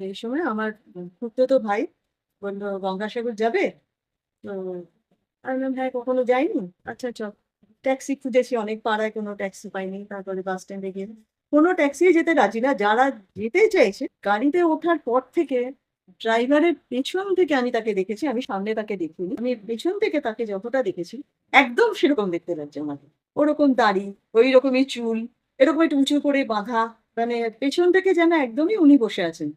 এই সময় আমার খুড়তুতো ভাই বলল, "গঙ্গাসাগর যাবে?" তো আমি বললাম, "হ্যাঁ, কখনো যাইনি।" "আচ্ছা চল।" ট্যাক্সি খুঁজেছি অনেক, পাড়ায় কোনো ট্যাক্সি পাইনি। তারপরে বাস স্ট্যান্ডে গিয়ে কোনো ট্যাক্সিই যেতে রাজি না। যারা যেতে চাইছে, গাড়িতে ওঠার পর থেকে ড্রাইভারের পেছন থেকে আমি তাকে দেখেছি, আমি সামনে তাকে দেখিনি। আমি পেছন থেকে তাকে যতটা দেখেছি, একদম সেরকম দেখতে লাগছে আমাকে। ওরকম দাড়ি, ওইরকমই চুল, এরকম একটু উঁচু করে বাঁধা। মানে পেছন থেকে যেন একদমই উনি বসে আছেন।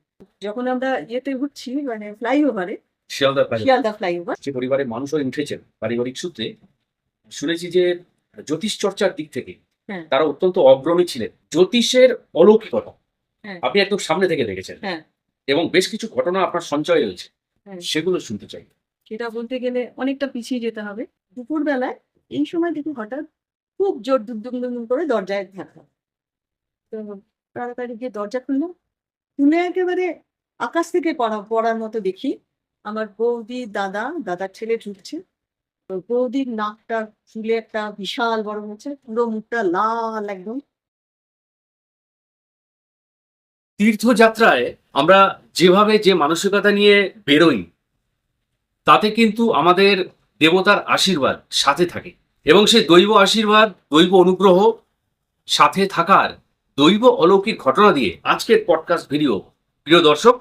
যখন আমরা ইয়েতে উঠছি, মানে ফ্লাইওভারে, শিয়ালদা ফ্লাইওভার শিয়ালদা ফ্লাইওভার। যে পরিবারের মানুষও উঠেছেন পারিবারিক সূত্রে শুনেছি যে জ্যোতিষ চর্চার দিক থেকে হ্যাঁ, তারা অত্যন্ত অগ্রণী ছিলেন। জ্যোতিষের অলৌকিকতা হ্যাঁ, আপনি একদম সামনে থেকে দেখেছেন হ্যাঁ, এবং বেশ কিছু ঘটনা আপনার সঞ্চয় রয়েছে, হ্যাঁ। সেগুলো শুনতে চাই। সেটা বলতে গেলে অনেকটা পিছিয়ে যেতে হবে। দুপুরবেলায় এই সময় দেখি হঠাৎ খুব জোর দুম, দুম, দুম, দুম করে দরজায় ধাক্কা। তো তাড়াতাড়ি গিয়ে দরজা খুললাম। খুলে একেবারে আকাশ থেকে পড়ার মতো দেখি আমার বৌদি, দাদার ছেলে ঢুকছে। তো বৌদির নাকটা ফুলে একটা বিশাল বড় হয়েছে। পুরো মুখটা লাল একদম। তীর্থযাত্রায় আমরা যেভাবে যে মানসিকতা নিয়ে বেরোই তাতে কিন্তু আমাদের দেবতার আশীর্বাদ সাথে থাকে এবং সেই দৈব আশীর্বাদ, দৈব অনুগ্রহ সাথে থাকার দৈব অলৌকিক ঘটনা দিয়ে আজকের পডকাস্ট ভিডিও। প্রিয় দর্শক,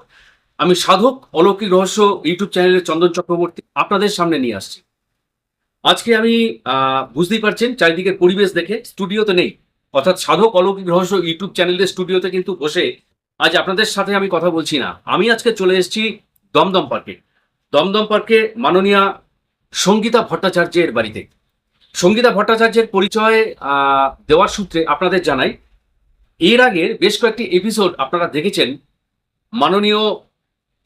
আমি সাধক অলৌকিক রহস্য ইউটিউব চ্যানেলের চন্দন চক্রবর্তী আপনাদের সামনে নিয়ে আসছি। আজকে আমি বুঝতেই পারছেন চারিদিকের পরিবেশ দেখে স্টুডিওতে নেই, অর্থাৎ সাধক অলৌকিক রহস্য ইউটিউব চ্যানেলের স্টুডিওতে কিন্তু বসে আজ আপনাদের সাথে আমি কথা বলছি না। আমি আজকে চলে এসেছি দমদম পার্কে। দমদম পার্কে মাননীয়া সঙ্গীতা ভট্টাচার্যের বাড়িতে। সঙ্গীতা ভট্টাচার্যের পরিচয় দেওয়ার সূত্রে আপনাদের জানাই, এর আগের বেশ কয়েকটি এপিসোড আপনারা দেখেছেন মাননীয়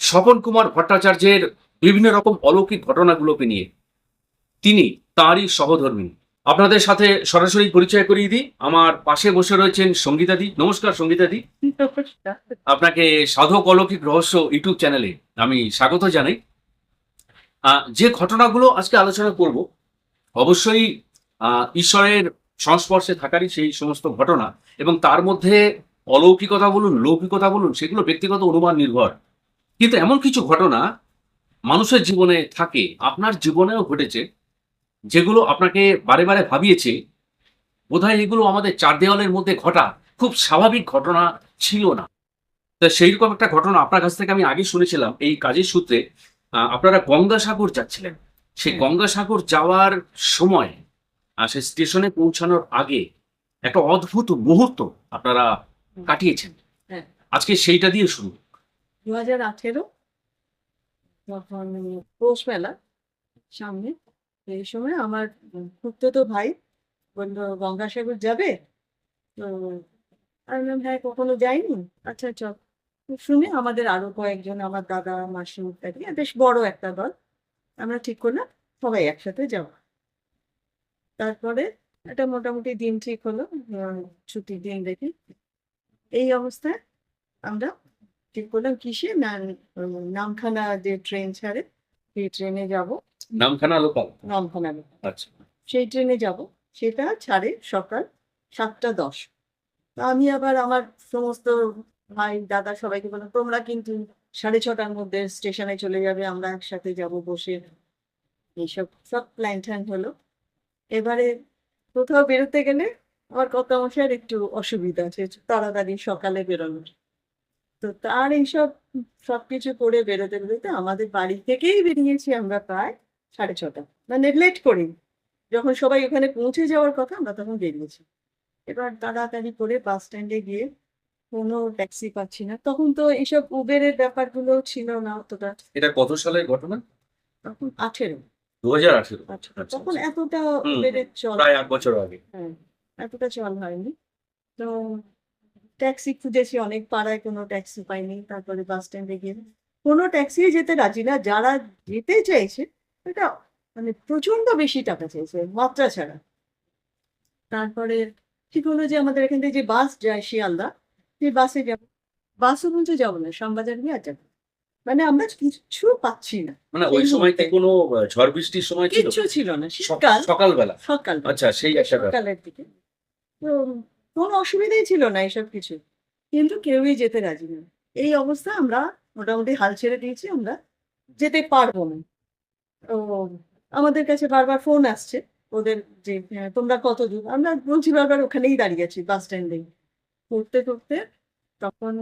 স্বপন কুমার ভট্টাচার্যের বিভিন্ন রকম অলৌকিক ঘটনাগুলোকে নিয়ে। তিনি তাঁরই সহধর্মী। আপনাদের সাথে সরাসরি পরিচয় করিয়ে দিই, আমার পাশে বসে রয়েছেন সঙ্গীতাদি। নমস্কার সঙ্গীতাদি, আপনাকে সাধক অলৌকিক রহস্য ইউটিউব চ্যানেলে আমি স্বাগত জানাই। যে ঘটনাগুলো আজকে আলোচনা করব অবশ্যই ঈশ্বরের সংস্পর্শে থাকারই সেই সমস্ত ঘটনা, এবং তার মধ্যে অলৌকিকতা বলুন, লৌকিকতা বলুন, সেগুলো ব্যক্তিগত অনুমান নির্ভর। কিন্তু এমন কিছু ঘটনা মানুষের জীবনে থাকে, আপনার জীবনেও ঘটেছে, যেগুলো আপনাকে বারে বারে ভাবিয়েছে বোধহয় এগুলো আমাদের চার দেওয়ালের মধ্যে ঘটা খুব স্বাভাবিক ঘটনা ছিল না। তো সেইরকম একটা ঘটনা আপনার কাছ থেকে আমি আগে শুনেছিলাম এই কাজের সূত্রে। আপনারা গঙ্গাসাগর যাচ্ছিলেন, সেই হ্যাঁ, গঙ্গাসাগর যাওয়ার সময় সে স্টেশনে পৌঁছানোর আগে একটা অদ্ভুত মুহূর্ত আপনারা হুম, কাটিয়েছেন। হ্যাঁ। আজকে সেইটা দিয়ে শুরু। ২০১৮ তখন পৌষ মেলা সামনে। এই সময় আমার খুড়তুতো ভাই বলল, "গঙ্গাসাগর যাবে?" তো আমি বললাম, "হ্যাঁ, কখনো যাইনি।" "আচ্ছা চল।" তো শুনে আমাদের আরো কয়েকজন, আমার দাদা, মাসি ইত্যাদি, বেশ বড় একটা দল। আমরা ঠিক করলাম সবাই একসাথে যাবো। তারপরে একটা মোটামুটি দিন ঠিক হলো, ছুটির দিন দেখে। এই অবস্থায় আমরা ঠিক করলাম কিসে না, নামখানা যে ট্রেন ছাড়ে সেই ট্রেনে যাব। নামখানা লোকাল। নামখানা আচ্ছা। সেই ট্রেনে যাব। সেটা ছাড়ে সকাল ৭:১০। তো আমি আবার আমার সমস্ত ভাই, দাদা সবাইকে বললাম, "তোমরা কিন্তু ৬:৩০টার মধ্যে স্টেশনে চলে যাবে। আমরা একসাথে যাব বসে।" এইসব সব প্ল্যান-ট্যান হলো। এবারে কোথাও বেরোতে গেলে আমার কর্তামশাইয়ের একটু অসুবিধা আছে তাড়াতাড়ি সকালে বেরোনোর। তো তার এইসব সবকিছু করে বেরোতে আমাদের বাড়ি থেকেই বেরিয়েছি আমরা প্রায় ৬:৩০। মানে লেট করিনি। যখন সবাই ওখানে পৌঁছে যাওয়ার কথা আমরা তখন বেরিয়েছি। এবার তাড়াতাড়ি করে বাস স্ট্যান্ডে গিয়ে কোনো ট্যাক্সি পাচ্ছি না। তখন তো এইসব উবেরের ব্যাপারগুলো ছিল না অতটা। এটা কত সালের ঘটনা? তখন ১৮। 2018। আচ্ছা। আচ্ছা তখন আচ্ছা। এতটা হুম হুম, উবেরের চল, প্রায় 8 বছর আগে। হ্যাঁ, এতটা চল হয়নি। তো ট্যাক্সি খুঁজেছি অনেক, পাড়ায় কোনো ট্যাক্সি পাইনি। তারপরে বাস স্ট্যান্ডে গিয়ে কোনো ট্যাক্সিই যেতে রাজি না। যারা যেতে চাইছে এটা মানে প্রচন্ড বেশি টাকা চাইছে, মাত্রা ছাড়া। তারপরে ঠিক হলো যে আমাদের এখান থেকে যে বাস যায় শিয়ালদা, সেই বাসে যাবো। বাসও বলছে যাবো না, শ্যামবাজার গিয়ে আর যাবো না। মানে আমরা কিচ্ছু পাচ্ছি না মানে ওই সেই সময় কি মুহূর্তে। কোনো ঝড় বৃষ্টির সময় ছিল? কিচ্ছু ছিল না। শীতকাল, সকালবেলা? সকালবেলা, আচ্ছা, সেই একটা ব্যাপার। সকালের দিকে। তো কোনো অসুবিধাই ছিল না এসব কিছু। কিন্তু কেউই যেতে রাজি না। এই অবস্থা আমরা মোটামুটি হাল ছেড়ে দিয়েছি, আমরা যেতে পারবো না। তো আমাদের কাছে বারবার ফোন আসছে ওদের যে, তোমরা কত দূর? আমরা বলছি বারবার ওখানেই দাঁড়িয়ে আছি বাস স্ট্যান্ডেই। করতে, করতে তখন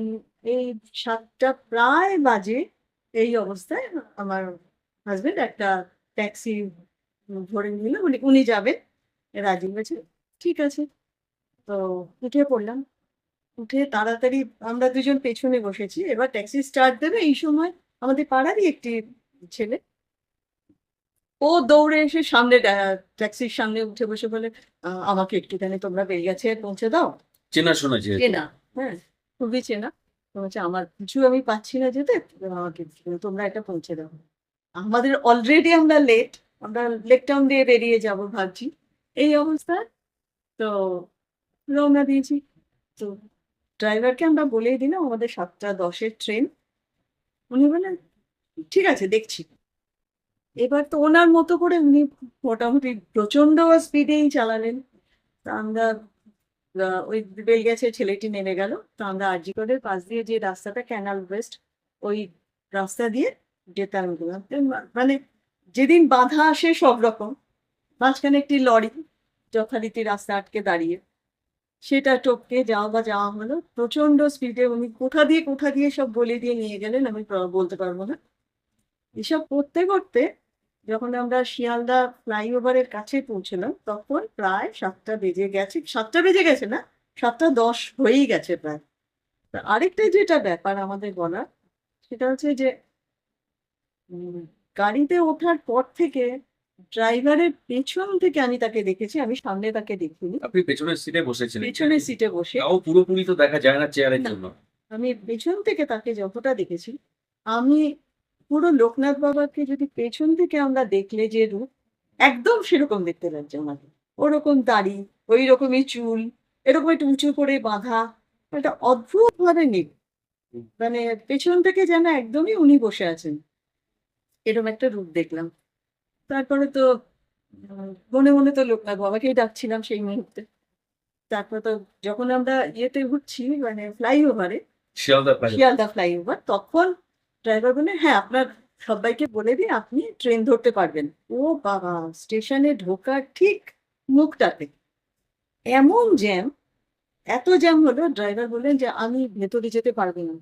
এই ৭টা প্রায় বাজে, এই অবস্থায় আমার হাসব্যান্ড একটা ট্যাক্সি ধরে নিল। উনি যাবেন, রাজি হয়েছে। ঠিক আছে। তো উঠে পড়লাম। উঠে তাড়াতাড়ি আমরা দুজন পেছনে বসেছি। এবার ট্যাক্সি স্টার্ট দেবে, এই সময় আমাদের পাড়ারই একটি ছেলে, ও দৌড়ে এসে সামনে ট্যাক্সির সামনে উঠে বসে বলে, আমাকে একটুখানি তোমরা বেরিয়াছে পৌঁছে দাও। চেনাশোনা যেহেতু। চেনা, হ্যাঁ, খুবই চেনা। তো বলছে, আমার কিছু আমি পাচ্ছি না যেতে, আমাকে তোমরা এটা পৌঁছে দাও। আমাদের অলরেডি আমরা লেট, আমরা লেক টাউন দিয়ে বেরিয়ে যাব ভাবছি। এই অবস্থায় তো রওনা দিয়েছি। তো ড্রাইভারকে আমরা বলেই দিলাম আমাদের ৭টা ১০-এর ট্রেন। উনি বললেন, ঠিক আছে দেখছি। এবার তো ওনার মতো করে উনি মোটামুটি প্রচন্ড স্পিডেই চালালেন। তা আমরা ওই বেলগাছিয়া ছেলেটি নেমে গেল। তো আমরা আর জি করের পাশ দিয়ে যে রাস্তাটা, ক্যানাল ওয়েস্ট, ওই রাস্তা দিয়ে যেতে আরম্ভ করলাম। মানে যেদিন বাধা আসে সব রকম, মাঝখানে একটি লরি যথারীতি রাস্তা আটকে দাঁড়িয়ে, সেটা টপকে যাওয়া হলো। প্রচন্ড স্পিডে উনি কোথা দিয়ে সব বলে দিয়ে নিয়ে গেলেন, আমি বলতে পারবো না। এসব করতে করতে যখন আমরা শিয়ালদা ফ্লাইওভারের কাছে পৌঁছলাম, তখন প্রায় ৭টা বেজে গেছে। ৭টা বেজে গেছে না, ৭টা ১০ হয়েই গেছে প্রায়। তা আরেকটা যেটা ব্যাপার আমাদের বলার, সেটা হচ্ছে যে উম, গাড়িতে ওঠার পর থেকে ড্রাইভারের পেছন থেকে আমি তাকে দেখেছি, আমি সামনে তাকে দেখিনি। আপনি পেছনের সিটে বসেছিলেন, পেছনের সিটে বসে তাও পুরোপুরি তো দেখা যায় না চেয়ারের না, জন্য। আমি পেছন থেকে তাকে যতটা দেখেছি, আমি পুরো লোকনাথ বাবাকে যদি পেছন থেকে আমরা দেখলে যে রূপ, একদম সেরকম দেখতে লাগছে আমাকে। ওরকম দাড়ি, ওই রকমই চুল, এরকম একটু উঁচু করে বাঁধা, একটা অদ্ভুত ভাবে নীল। মানে পেছন থেকে যেন একদমই উনি বসে আছেন, এরকম একটা রূপ দেখলাম। তারপরে তো মনে মনে তো লোকনাথ বাবাকেই ডাকছিলাম সেই মুহূর্তে। তারপর তো যখন আমরা ইয়েতে উঠছি, মানে ফ্লাইওভারে, শিয়ালদা প্রায়। শিয়ালদা ফ্লাইওভার, তখন ড্রাইভার বলে, হ্যাঁ আপনার সবাইকে বলে দিন আপনি ট্রেন ধরতে পারবেন। ও বাবা, স্টেশনে ঢোকার ঠিক মুখটাতে এমন জ্যাম, এত জ্যাম হলো, ড্রাইভার বললেন যে আমি ভেতরে যেতে পারবো না,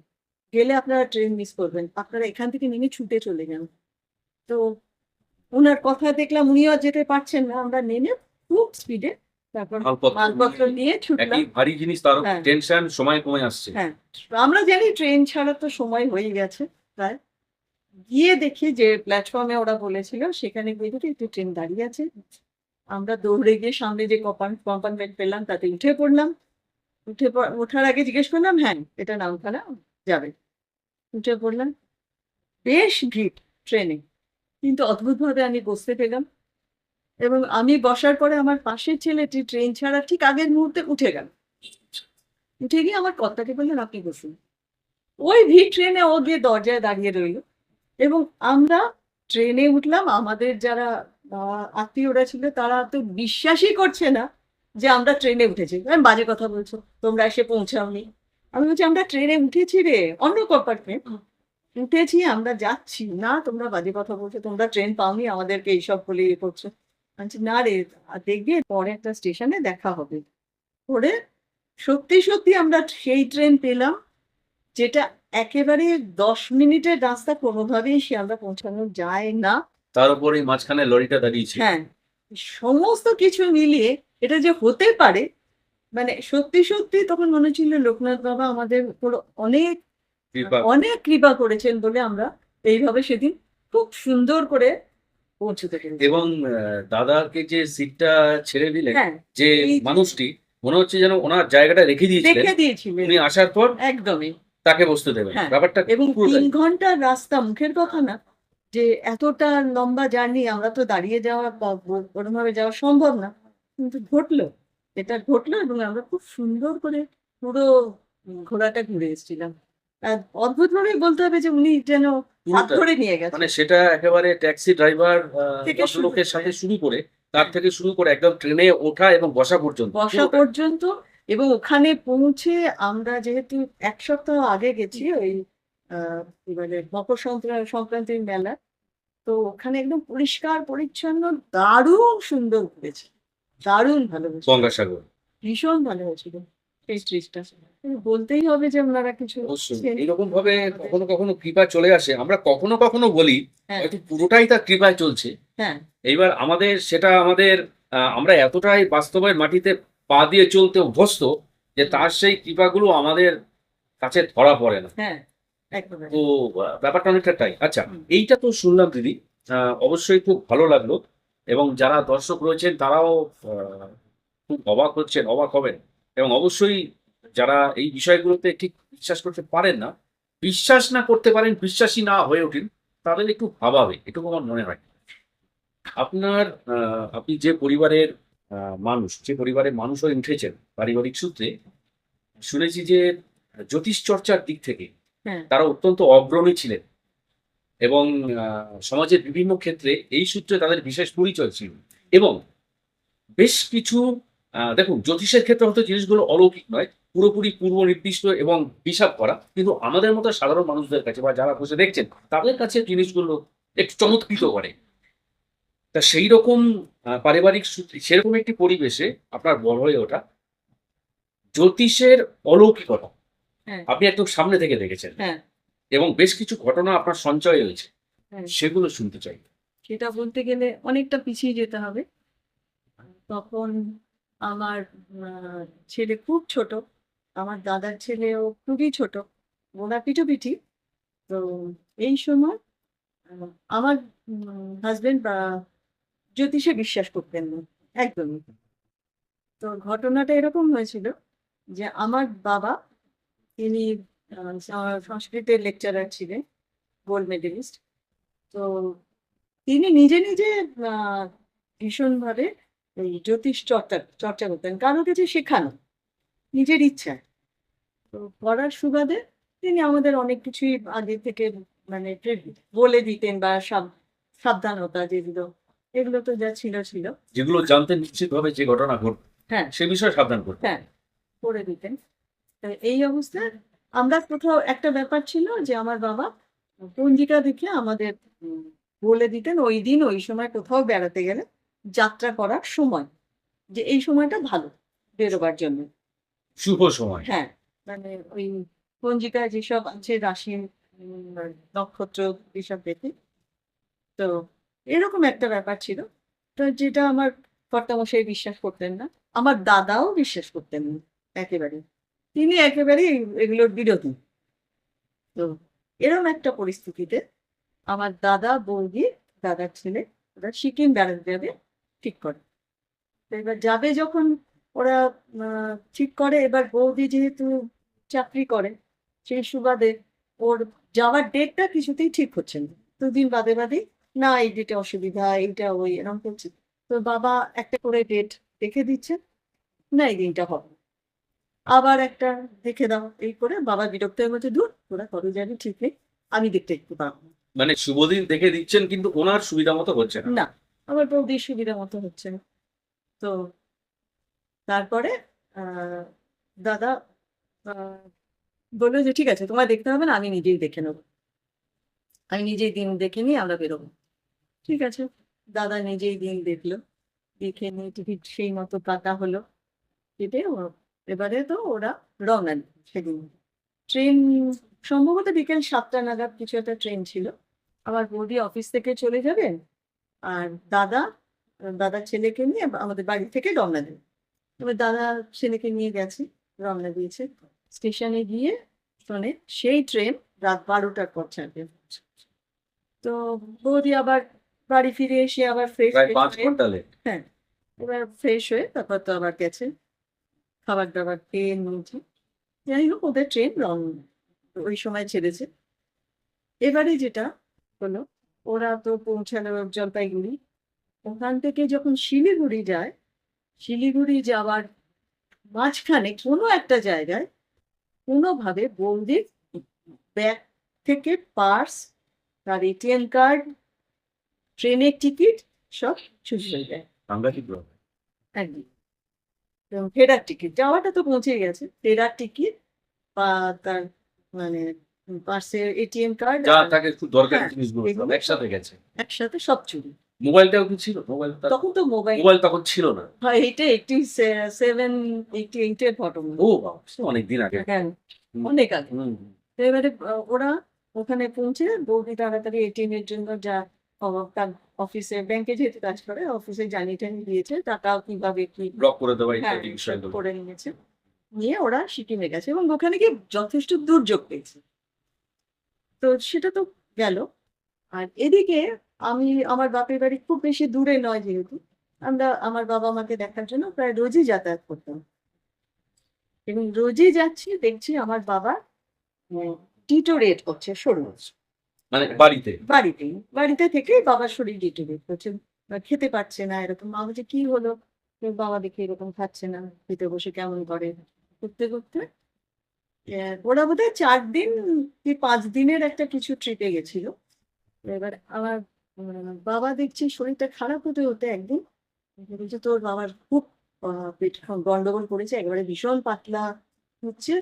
গেলে আপনারা ট্রেন মিস করবেন, আপনারা এখান থেকে নেমে ছুটে চলে যান। তো ওনার কথা দেখলাম উনিও আর যেতে পারছেন না, আমরা নেমে খুব স্পিডে তারপর মালপত্র নিয়ে ছুটলাম। একই ভারী জিনিস, তারও হ্যাঁ। টেনশন, সময় কমে আসছে। হ্যাঁ, আমরা জানি ট্রেন ছাড়া তো সময় হয়ে গেছে প্রায়। গিয়ে দেখি যে প্ল্যাটফর্মে ওরা বলেছিল সেখানে গিয়ে দেখি একটু ট্রেন দাঁড়িয়ে আছে। আমরা দৌড়ে গিয়ে সামনে যে কম্পার্টমেন্ট পেলাম তাতে উঠে পড়লাম। ওঠার আগে জিজ্ঞেস করলাম, হ্যাঁ এটা নামখানা যাবে। উঠে পড়লাম। বেশ ভিড় ট্রেনে, কিন্তু অদ্ভুতভাবে আমি বসতে পেলাম, এবং আমি বসার পরে আমার পাশের ছেলেটি ট্রেন ছাড়া ঠিক আগের মুহূর্তে উঠে গেল। উঠে গিয়ে আমার কর্তাকে বললেন, আপনি বসুন। ওই ভিড় ট্রেনে ও গিয়ে দরজায় দাঁড়িয়ে রইল, এবং আমরা ট্রেনে উঠলাম। আমাদের যারা আত্মীয়রা ছিল তারা তো বিশ্বাসই করছে না যে আমরা ট্রেনে উঠেছি। আমি, বাজে কথা বলছো, তোমরা এসে পৌঁছাওনি। আমি বলছি, আমরা ট্রেনে উঠেছি রে, অন্য কম্পার্টমেন্ট উঠেছি, আমরা যাচ্ছি। না, তোমরা বাজে কথা বলছো, তোমরা ট্রেন পাওনি, আমাদেরকে এইসব বলে ইয়ে করছো। আমি বলছি, না রে, দেখবি পরে একটা স্টেশনে দেখা হবে। করে সত্যি সত্যি আমরা সেই ট্রেন পেলাম, যেটা একেবারে 10 মিনিটের রাস্তা কোনোভাবেই শিয়ালদা পৌঁছানো যায় না। তার উপরে মাঝখানে লরিটা দাঁড়িয়েছে। হ্যাঁ, সমস্ত কিছু মিলিয়ে এটা যে হতে পারে, মানে সত্যি সত্যি তখন মনে হচ্ছিল লোকনাথ বাবা আমাদের উপর অনেক কৃপা। অনেক কৃপা করেছেন বলে আমরা এইভাবে সেদিন খুব সুন্দর করে পৌঁছতে পেরেছি। এবং দাদাকে যে সিটটা ছেড়ে দিলেন, হ্যাঁ, যে এই যে- মানুষটি মনে হচ্ছে যেন ওনার জায়গাটা রেখে দিয়েছিলেন, দেখে দিয়েছিলেন উনি আসার পর একদমই। তাকে বসতে দেবেন, হ্যাঁ, ব্যাপারটা এবং পুরোটাই। 3 ঘন্টার রাস্তা, মুখের কথা না, যে এতটা লম্বা জার্নি আমরা তো দাঁড়িয়ে যাওয়া বা কোনোভাবে যাওয়া সম্ভব না, কিন্তু ঘটলো, এটা ঘটলো, এবং আমরা খুব সুন্দর করে পুরো ঘোড়াটা ঘুরে এসেছিলাম। আর অদ্ভুতভাবে বলতে হবে যে উনি যেন হাত পুরোটা। ধরে নিয়ে গেছে। মানে সেটা একেবারে ট্যাক্সি ড্রাইভার থেকে ভদ্রলোকের শুরু- সাথে শুরু করে, তার থেকে শুরু করে একদম ট্রেনে ওঠা এবং বসা পর্যন্ত বসা পুরোটা। পর্যন্ত। এবং ওখানে পৌঁছে আমরা যেহেতু 1 সপ্তাহ আগে গেছি, ওই এবারে মকর সংক্রান্তির মেলা। তো ওখানে একদম পরিষ্কার পরিচ্ছন্ন, দারুণ সুন্দর ঘুরেছে, দারুণ ভালো হয়েছে, গঙ্গাসাগর ভীষণ ভালো হয়েছিল এই ট্রিপটা। বলতেই হবে যে ওনারা কিছু অবশ্যই ছেড়ে- এইরকম ভাবে কখনো কখনো কৃপা চলে আসে, আমরা কখনো কখনো বলি হ্যাঁ হয়তো পুরোটাই তার কৃপায় চলছে। হ্যাঁ এইবার আমাদের সেটা আমাদের আমরা এতটাই বাস্তবের মাটিতে পা দিয়ে চলতে অভ্যস্ত যে তার সেই কৃপাগুলো আমাদের কাছে ধরা পড়ে না। হ্যাঁ একেবারে। তো ব্যাপারটা অনেকটা তাই। আচ্ছা, হুম। এইটা তো শুনলাম দিদি, অবশ্যই খুব ভালো লাগলো, এবং যারা দর্শক রয়েছেন তারাও খুব অবাক হচ্ছেন, অবাক হবেন, এবং অবশ্যই যারা এই বিষয়গুলোতে ঠিক বিশ্বাস করতে পারেন না, বিশ্বাস না করতে পারেন, বিশ্বাসী না হয়ে ওঠেন, তাদের একটু ভাবাবে, এটুকু আমার মনে হয়। আপনার আপনি যে পরিবারের মানুষ, যে পরিবারের মানুষ হয়ে উঠেছেন পারিবারিক সূত্রে, শুনেছি যে জ্যোতিষ চর্চার দিক থেকে হ্যাঁ তারা অত্যন্ত অগ্রণী ছিলেন, এবং সমাজের বিভিন্ন ক্ষেত্রে এই সূত্রে তাদের বিশেষ পরিচয় ছিল। এবং বেশ কিছু দেখুন, জ্যোতিষের ক্ষেত্রে হয়তো জিনিসগুলো অলৌকিক নয়, পুরোপুরি পূর্ব নির্দিষ্ট এবং হিসাব করা, কিন্তু আমাদের মতো সাধারণ মানুষদের কাছে বা যারা বসে দেখছেন তাদের কাছে জিনিসগুলো একটু চমৎকৃত করে। তা সেই রকম পারিবারিক সূত্রে সেরকম একটি পরিবেশে আপনার বড় হয়ে ওঠা, জ্যোতিষের অলৌকিকতা হ্যাঁ আপনি একদম সামনে থেকে দেখেছেন, হ্যাঁ এবং বেশ কিছু ঘটনা আপনার সঞ্চয় হয়েছে, হ্যাঁ। সেগুলো শুনতে চাই। সেটা বলতে গেলে অনেকটা পিছিয়ে যেতে হবে। তখন আমার ছেলে খুব ছোট, আমার দাদার ছেলেও খুবই ছোট, ওরা পিঠোপিঠি। তো এই সময় আহ, আমার হাজবেন্ড বা জ্যোতিষে বিশ্বাস করতেন না একদমই। তো ঘটনাটা এরকম হয়েছিল যে আমার বাবা, তিনি সংস্কৃতের লেকচারার ছিলেন, গোল্ড মেডেলিস্ট। তো তিনি নিজে নিজে আহ, ভীষণভাবে এই জ্যোতিষ চর্চা চর্চা করতেন, কারো কাছে শেখানো, নিজের ইচ্ছায়। তো করার সুবাদে তিনি আমাদের অনেক কিছুই আগে থেকে মানে বলে দিতেন, বা সাবধানতা যেগুলো, এগুলো তো যা ছিল ছিল। যেগুলো জানতেন নিশ্চিতভাবে যে ঘটনা ঘটবে হ্যাঁ সে বিষয়ে সাবধান করতে। হ্যাঁ করে দিতেন। তো এই অবস্থায় আমরা কোথাও একটা ব্যাপার ছিল যে আমার বাবা পঞ্জিকা দেখে আমাদের বলে দিতেন ওই দিন ওই সময় কোথাও বেড়াতে গেলে, যাত্রা করার সময়, যে এই সময়টা ভালো বেরোবার জন্য। শুভ সময়। হ্যাঁ মানে ওই পঞ্জিকায় যেসব আছে রাশি, নক্ষত্র, এসব দেখে। তো এরকম একটা ব্যাপার ছিল। তো যেটা আমার কর্তামশাই বিশ্বাস করতেন না, আমার দাদাও বিশ্বাস করতেন না একেবারে, তিনি একেবারে এগুলোর বিরোধী। তো এরকম একটা পরিস্থিতিতে আমার দাদা, বৌদি, দাদার ছেলে, ওরা সিকিম বেড়াতে যাবে ঠিক করে। তো এবার যাবে যখন ওরা ঠিক করে, এবার বৌদি যেহেতু চাকরি করে, সেই সুবাদে ওর যাওয়ার ডেটটা কিছুতেই ঠিক হচ্ছে না, দুদিন বাদে বাদে, না এই ডেটে অসুবিধা, এইটা ওই এরকম করছে। তো বাবা একটা করে ডেট দেখে দিচ্ছে, না এই দিনটা হবে না। আবার একটা দেখে দাও, এই করে বাবা বিরক্ত হয়ে বলছে, দূর তোরা কবে যাবি ঠিক নেই, আমি দেখতে একটু পারবো না। মানে শুভ দিন দেখে দিচ্ছেন কিন্তু ওনার সুবিধা মতো হচ্ছে না। না, আমার বৌদির সুবিধা মতো হচ্ছে না। তো তারপরে আহ দাদা আহ বললো যে ঠিক আছে, তোমার দেখতে হবে না, আমি নিজেই দেখে নেবো, আমি নিজেই দিন দেখে নিয়ে আমরা বেরোবো। ঠিক আছে, দাদা নিজেই দিন দেখলো, দেখে নিয়ে টিকিট সেই মতো কাটা হলো, কেটে এবারে তো ওরা রওনা দিল সেদিন। ট্রেন সম্ভবত বিকেল 7টা নাগাদ কিছু একটা ট্রেন ছিল। আমার বৌদি অফিস থেকে চলে যাবেন, আর দাদা দাদার ছেলেকে নিয়ে আমাদের বাড়ি থেকে রওনা দেবে। এবার দাদা ছেলেকে নিয়ে গেছে, রওনা দিয়েছে। স্টেশনে গিয়ে শোনে সেই ট্রেন রাত 12টার পর ছাড়বে। তো বৌদি আবার বাড়ি ফিরে এসে আবার ফ্রেশ প্রায় হয়ে 5 ঘন্টা লেট। হ্যাঁ, এবার ফ্রেশ হয়ে তারপর তো আবার গেছে, খাবার দাবার খেয়ে নিয়েছে। যাই হোক, ওদের ট্রেন ওই সময় ছেড়েছে। এবারে যেটা হলো, ওরা তো পৌঁছালো জলপাইগুড়ি, ওখান থেকে যখন শিলিগুড়ি যায়, শিলিগুড়ি যাওয়ার মাঝখানে কোনো একটা জায়গায় কোনোভাবে বৌদির ব্যাগ থেকে পার্স, তার এটিএম কার্ড, ট্রেনের টিকিট সব চুরি হয়ে যায় সাংঘাতিক ব্যাপার। একদিন। এবং ফেরার টিকিট, যাওয়াটা তো পৌঁছে গেছে, ফেরার টিকিট বা তার মানে পার্সের এটিএম কার্ড যা তাকে খুব দরকারি হ্যাঁ, জিনিসগুলো সব এগুলো একসাথে গেছে। একসাথে সব চুরি। মোবাইলটাও কি ছিল? মোবাইল তখন তো মোবাইল মোবাইল তখন ছিল না। হয়, এইটা 87-88 এর ঘটনা। ও বাবা! সে অনেকদিন আগে। হ্যাঁ, হুম, অনেক আগে। হুম। তো এবারে ওরা ওখানে পৌঁছে বৌদি তাড়াতাড়ি এটিএম এর জন্য যা তার অফিসে, ব্যাংকে যেহেতু কাজ করে অফিসে জানিয়ে টানিয়ে দিয়েছে টাকা কিভাবে কি ব্লক করে দেওয়া হ্যাঁ ইত্যাদি সব বিষয়গুলো। করে নিয়েছে। নিয়ে ওরা সিকিমে গেছে এবং ওখানে গিয়ে যথেষ্ট দুর্যোগ পেয়েছে। তো সেটা তো গেল। আর এদিকে আমি আমার বাপের বাড়ি খুব বেশি দূরে নয় যেহেতু, আমরা আমার বাবা-মাকে দেখার জন্য প্রায় রোজই যাতায়াত করতাম। এবং রোজই যাচ্ছি দেখছি আমার বাবা ডিটোরিয়েট করছে শরীর। মানে বাড়িতে? বাড়িতেই। বাড়িতে থেকেই বাবার শরীর ডিটোরিয়েট করছে। খেতে পারছে না এরকম। মা বলছে, "কি হলো? তোর বাবা দেখি এরকম খাচ্ছে না। খেতে বসে কেমন করে?" করতে, করতে ওরা বোধহয় ৪ দিন কি ৫ দিনের একটা কিছু ট্রিপে গেছিল। এবার আমার বাবা দেখছি শরীরটা খারাপ হতে, হতে একদিন বলছে, "তোর বাবার খুব পেট গন্ডগোল করেছে। একেবারে ভীষণ পাতলা হচ্ছে।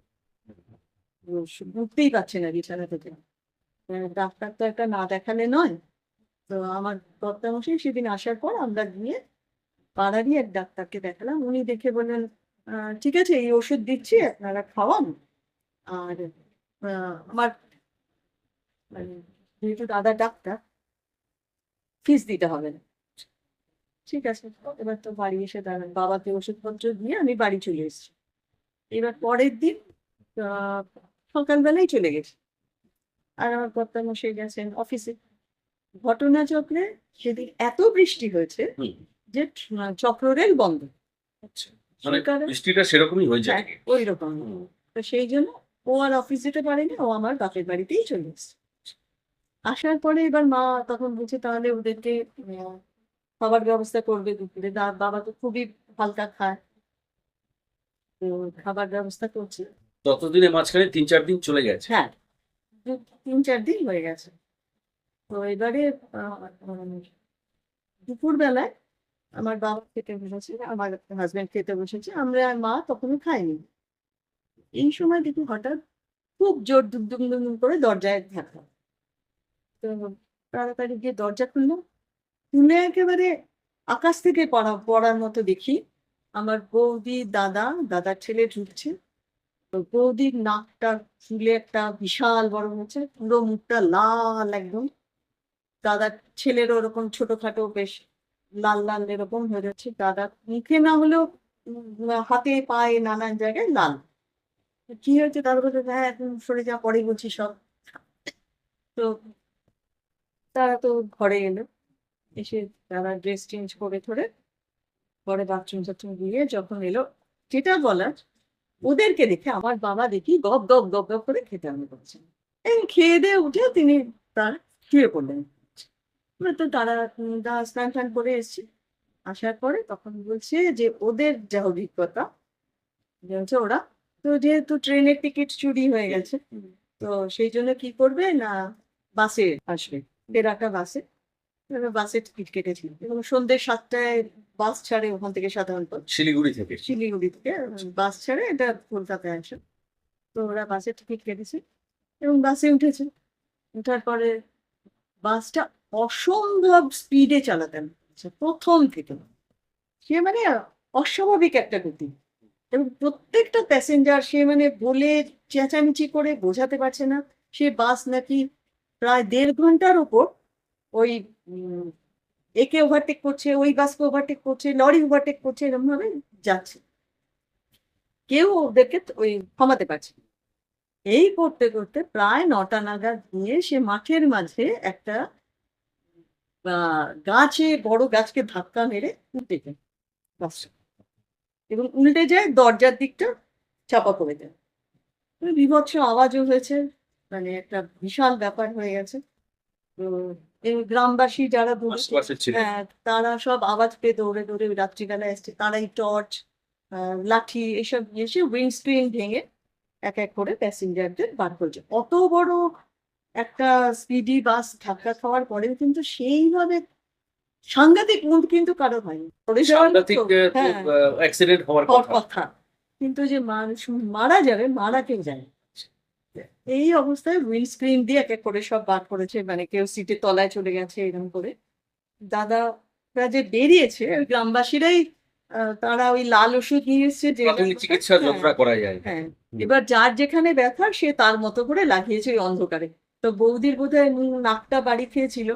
উঠতেই পারছে না বিছানা থেকে।" ডাক্তার তো একটা না দেখালে নয়। তো আমার কর্তামশাই সেদিন আসার পর আমরা গিয়ে পাড়ারই এক ডাক্তারকে দেখালাম। উনি দেখে বললেন, ঠিক আছে এই ওষুধ দিচ্ছি আপনারা খাওয়ান। আর আমার মানে যেহেতু দাদা ডাক্তার, ফিস দিতে হবে না।" ঠিক আছে। এবার তো বাড়ি এসে বাবাকে ওষুধপত্র দিয়ে আমি বাড়ি চলে এসেছি। এবার পরের দিন আ সকালবেলাই চলে গেছি। আর আমার কর্তামশাই গেছেন অফিসে। ঘটনাচক্রে সেদিন এত বৃষ্টি হয়েছে হুম। যে চক্ররেল বন্ধ। আচ্ছা। মানে সে কারণে বৃষ্টিটা সেরকমই হয়েছে হ্যাঁ, নাকি? ঐরকম। হুম। তো সেই জন্য ও আর অফিস যেতে পারেনি। ও আমার বাপের বাড়িতেই চলে এসেছে। আসার পরে এবার মা তখন বলছে তাহলে ওদেরকে খাবার ব্যবস্থা করবে দুপুরে। বাবা তো খুবই হালকা খায়। তো খাবার ব্যবস্থা করছে। ততদিনে মাঝখানে ৩-৪ দিন চলে গেছে। হ্যাঁ, ৩-৪ দিন হয়ে গেছে। তো এবারে আ উম দুপুরবেলায় আমার বাবা খেতে বসেছে, আমার হাসব্যান্ড খেতে বসেছে। আমরা আর মা তখনো খাইনি। এই সময় দেখি হঠাৎ খুব জোর দুম, দুম, দুম, দুম করে দরজায় ধাক্কা। তো তাড়াতাড়ি গিয়ে দরজা খুললাম। খুলে একেবারে আকাশ থেকে পড়ার মতো দেখি আমার বৌদি, দাদার ছেলে ঢুকছে। তো বৌদির নাকটা ফুলে একটা বিশাল বড় হয়েছে। পুরো মুখটা লাল একদম। দাদার ছেলেরও ওরকম ছোটখাটো বেশ লাল, লাল এরকম হয়ে যাচ্ছে। দাদার মুখে না হলেও হাতে, পায়ে নানান জায়গায় লাল। তো কি হয়েছে? দাদা বলছে, "হ্যাঁ, এখন সরে যা, পরে বলছি সব।" তো তারা তো ঘরে এলো। এসে তারা ড্রেস চেঞ্জ করে ঠোরে পরে বাথরুম-টাথরুম গিয়ে যখন এলো, যেটা বলার ওদেরকে দেখে আমার বাবা দেখি গপ, গপ, গপ, গপ করে খেতে আরম্ভ করছেন। এই খেয়ে-দেয়ে উঠে তিনি তার শুয়ে পড়লেন। এবার তো তারা স্নান-টান করে এসছি। আসার পরে তখন বলছে যে ওদের যা অভিজ্ঞতা যে হচ্ছে ওরা তো যেহেতু ট্রেনের টিকিট চুরি হয়ে গেছে, তো সেই জন্য কি করবে না বাসে আসবে। টেরাটা বাসে। এবার বাসের টিকিট কেটেছি এবং সন্ধ্যে ৭ টায় বাস ছাড়ে ওখান থেকে সাধারণত। শিলিগুড়ি থেকে। শিলিগুড়ি থেকে বাস ছাড়ে এটা কলকাতায় আসে। তো ওরা বাসের টিকিট কেটেছে এবং বাসে উঠেছে। উঠার পরে বাসটা অসম্ভব স্পিডে চালাতেন। আচ্ছা ১ম থেকে। সে মানে অস্বাভাবিক একটা গতি। এবং প্রত্যেকটা প্যাসেঞ্জার সে মানে বলে চেঁচামেচি করে বোঝাতে পারছে না। সে বাস নাকি প্রায় ১.৫ ঘন্টার উপর ওই উম একে ওভারটেক করছে, ওই বাসকে ওভারটেক করছে, লরি ওভারটেক করছে এরকমভাবে যাচ্ছে। কেউ ওদেরকে ওই থামাতে পারছে না। এই করতে, করতে প্রায় ৯টা নাগাদ গিয়ে সে মাঠের মাঝে একটা আ বড় গাছকে ধাক্কা মেরে উল্টে যায় বাসটা। এবং উল্টে যায় দরজার দিকটা চাপা পড়ে যায়। বীভৎস আওয়াজও হয়েছে। মানে একটা বিশাল ব্যাপার হয়ে গেছে। তো এই গ্রামবাসী যারা আশেপাশে ছিলেন। হ্যাঁ, তারা সব আওয়াজ পেয়ে দৌড়ে, দৌড়ে ওই রাত্রিবেলায় এসছে। তারাই টর্চ, আ লাঠি এসব নিয়ে এসে উইন্ডস্ক্রিন ভেঙে এক, এক করে প্যাসেঞ্জারদের বার করেছে। অত বড় একটা স্পিডি বাস ধাক্কা খাওয়ার পরেও কিন্তু সেইভাবে সাংঘাতিক মুড কিন্তু কারো হয়নি। পড়ে যাওয়ার সাংঘাতিক মতো তো হ্যাঁ, অ্যাক্সিডেন্ট হওয়ার হওয়ার কথা। কথা। কিন্তু যে মানুষ মারা যাবে, মারা কেউ যায় না। এই অবস্থায় উইন্ডস্ক্রিন দিয়ে এক এক করে সব বার করেছে, মানে কেউ সিটের তলায় চলে গেছে এরকম করে। দাদারা যে বেরিয়েছে, ওই গ্রামবাসীরাই তারা ওই লাল ওষুধ নিয়ে এসছে যে প্রাথমিক চিকিৎসা হ্যাঁ, যতটা করা যায়। হ্যাঁ। এবার যার যেখানে ব্যথা সে তার মতো করে লাগিয়েছে ওই অন্ধকারে। তো বৌদির বোধহয় নাকটা বাড়ি খেয়েছিল।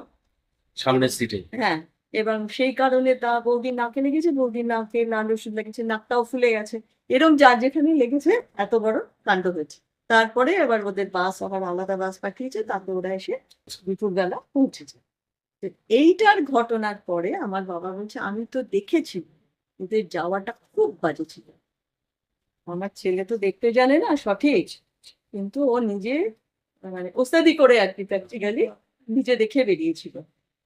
সামনের সিটে। হ্যাঁ, এবং সেই কারণে তা বৌদির নাকে লেগেছে, বৌদির নাকে লাল ওষুধ লেগেছে, নাকটাও ফুলে গেছে। এরকম যার যেখানে লেগেছে এত বড় কাণ্ড হয়েছে। তারপরে এবার ওদের বাস আবার আলাদা বাস পাঠিয়েছে, তাতে ওরা এসে দুপুরবেলা পৌঁছেছে। তো এইটার ঘটনার পরে আমার বাবা বলছে আমি তো দেখেছি ওদের যাওয়াটা খুব বাজে ছিল। আমার ছেলে তো দেখতে জানে না সঠিক, কিন্তু ও নিজে মানে ওস্তাদি করে আর কি প্র্যাকটিক্যালি নিজে দেখে বেরিয়েছিল।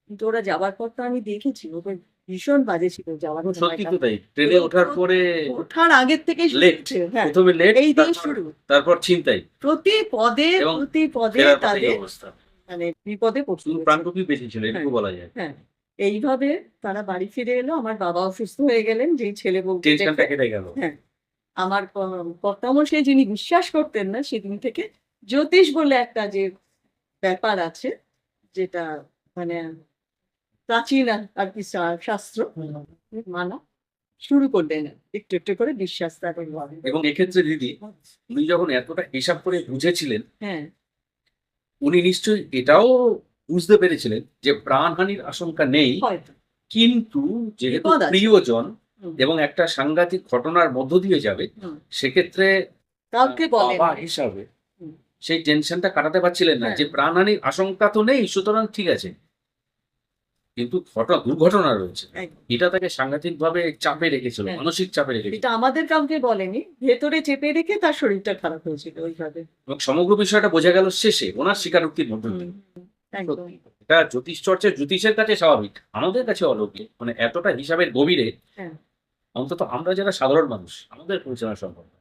কিন্তু ওরা যাবার পর তো আমি দেখেছি ওদের ভীষণ বাজে ছিল যাওয়ার সত্যি সময়টা। তো তাই, ট্রেনে ওঠার পরে ওঠার আগের থেকে লেট, হ্যাঁ, প্রথমে লেট, এই দিয়ে শুরু। তারপর ছিনতাই, প্রতি পদে এবং প্রতি পদে ফেরার পথে এই তাদের অবস্থা। মানে বিপদে পড়তে শুধু হয়েছে। প্রাণটুকুই বেশি ছিল, এটুকু বলা যায়। হ্যাঁ, এইভাবে তারা বাড়ি ফিরে এলো। আমার বাবা অসুস্থ হয়ে গেলেন যেই ছেলে বউকে টেনশনটা দেখে। কেটে গেল। হ্যাঁ, আমার কর্তামশাই যিনি বিশ্বাস করতেন না, সেদিন থেকে জ্যোতিষ বলে একটা যে ব্যাপার আছে, যেটা মানে প্রাচীন আর কি শাস্ত্র মানা শুরু করলেন, একটু একটু করে বিশ্বাস তাদের বলে। এবং এক্ষেত্রে দিদি, উনি যখন এতটা হিসাব করে বুঝেছিলেন, হ্যাঁ, উনি নিশ্চয়ই এটাও বুঝতে পেরেছিলেন যে প্রাণহানির আশঙ্কা নেই, হয়তো কিন্তু যেহেতু বিপদ আছে। প্রিয়জন হুম, এবং একটা সাংঘাতিক ঘটনার মধ্য দিয়ে যাবে, হুম, সেক্ষেত্রে কাউকে বলেন বাবা না। হিসাবে হুম, সেই টেনশনটা কাটাতে পারছিলেন না হ্যাঁ। যে প্রাণহানির আশঙ্কা তো নেই, সুতরাং ঠিক আছে, কিন্তু দুর্ঘটনা রয়েছে। একদম। এটা তাকে সাংঘাতিক ভাবে চাপে রেখেছিল, হ্যাঁ। মানসিক চাপে রেখেছিল। এটা আমাদের কাউকে বলেনি, ভেতরে চেপে রেখে তার শরীরটা খারাপ হয়েছিল ওইভাবে। এবং সমগ্র বিষয়টা বোঝা গেল শেষে ওনার স্বীকারোক্তির মধ্য হুম, দিয়ে। একদম। সত্যি, এটা জ্যোতিষ চর্চার জ্যোতিষের কাছে স্বাভাবিক, আমাদের কাছে অলৌকিক। মানে এতটা হিসাবের গভীরে হ্যাঁ, অন্তত আমরা যারা সাধারণ মানুষ, আমাদের পৌঁছানো সম্ভব না।